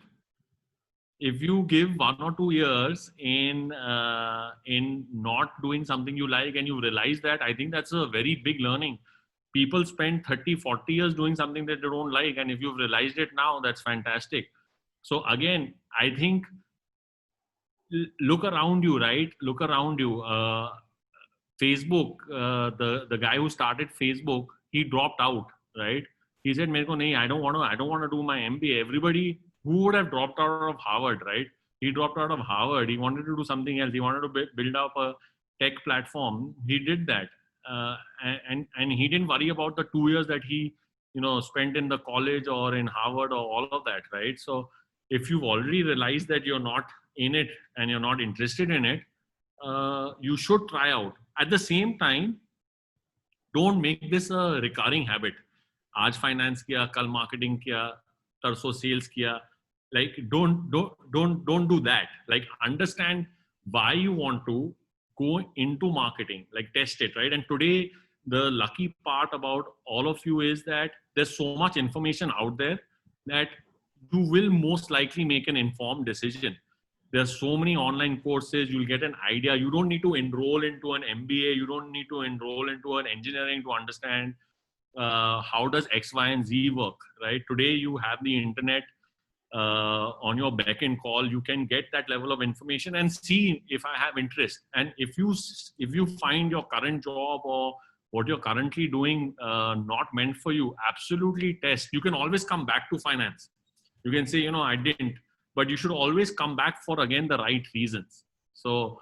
If you give 1 or 2 years in not doing something you like, and you realize that, I think that's a very big learning. People spend 30, 40 years doing something that they don't like. And if you've realized it now, that's fantastic. So again, I think, look around you, right? Look around you. Facebook, the guy who started Facebook, he dropped out, right? He said, I don't want to do my MBA. Everybody who would have dropped out of Harvard, right? He dropped out of Harvard. He wanted to do something else. He wanted to build up a tech platform. He did that. And he didn't worry about the 2 years that he, spent in the college or in Harvard or all of that, right? So if you've already realized that you're not in it and you're not interested in it, you should try out. At the same time, don't make this a recurring habit. Aaj finance kiya, kal marketing kiya, tarso sales kiya. Like, don't do that. Like, understand why you want to go into marketing. Like, test it, right? And today, the lucky part about all of you is that there's so much information out there that you will most likely make an informed decision. There's so many online courses, you'll get an idea. You don't need to enroll into an MBA. You don't need to enroll into an engineering to understand how does X, Y, and Z work, right? Today, you have the internet on your beck and call. You can get that level of information and see if I have interest. And if you find your current job or what you're currently doing not meant for you, absolutely test. You can always come back to finance. You can say, I didn't. But you should always come back for, again, the right reasons. So,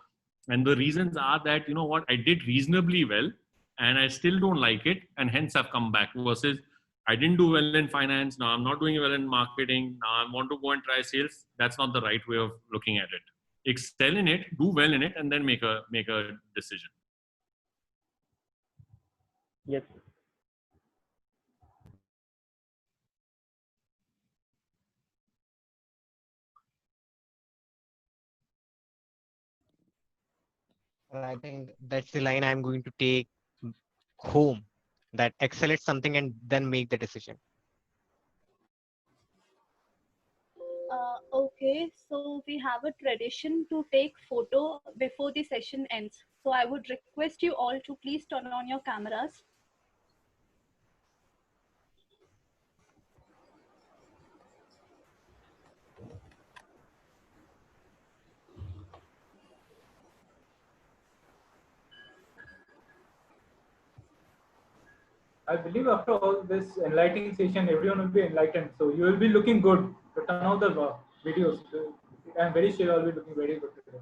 and the reasons are that, I did reasonably well and I still don't like it. And hence I've come back, versus I didn't do well in finance. Now I'm not doing well in marketing. Now I want to go and try sales. That's not the right way of looking at it. Excel in it, do well in it, and then make a decision. Yes. I think that's the line I'm going to take home, that excel at something and then make the decision. Okay, so we have a tradition to take photo before the session ends. So I would request you all to please turn on your cameras. I believe after all this enlightening session, everyone will be enlightened. So you will be looking good. So turn out the videos. I'm very sure you'll be looking very good today.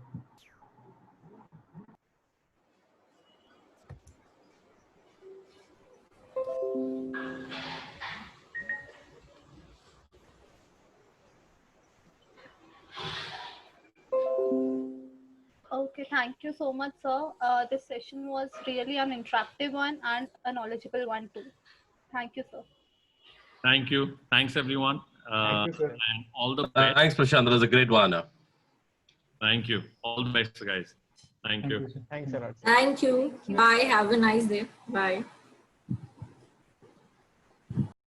thank you so much, sir. This session was really an interactive one and a knowledgeable one too. Thank you, sir. Thank you. Thanks, everyone. Thank you, sir. And all the best. Thanks, Prashant. That was a great one. Thank you. All the best, guys. Thank you. Sir. Thanks a lot. Thank you. Bye. Have a nice day. Bye.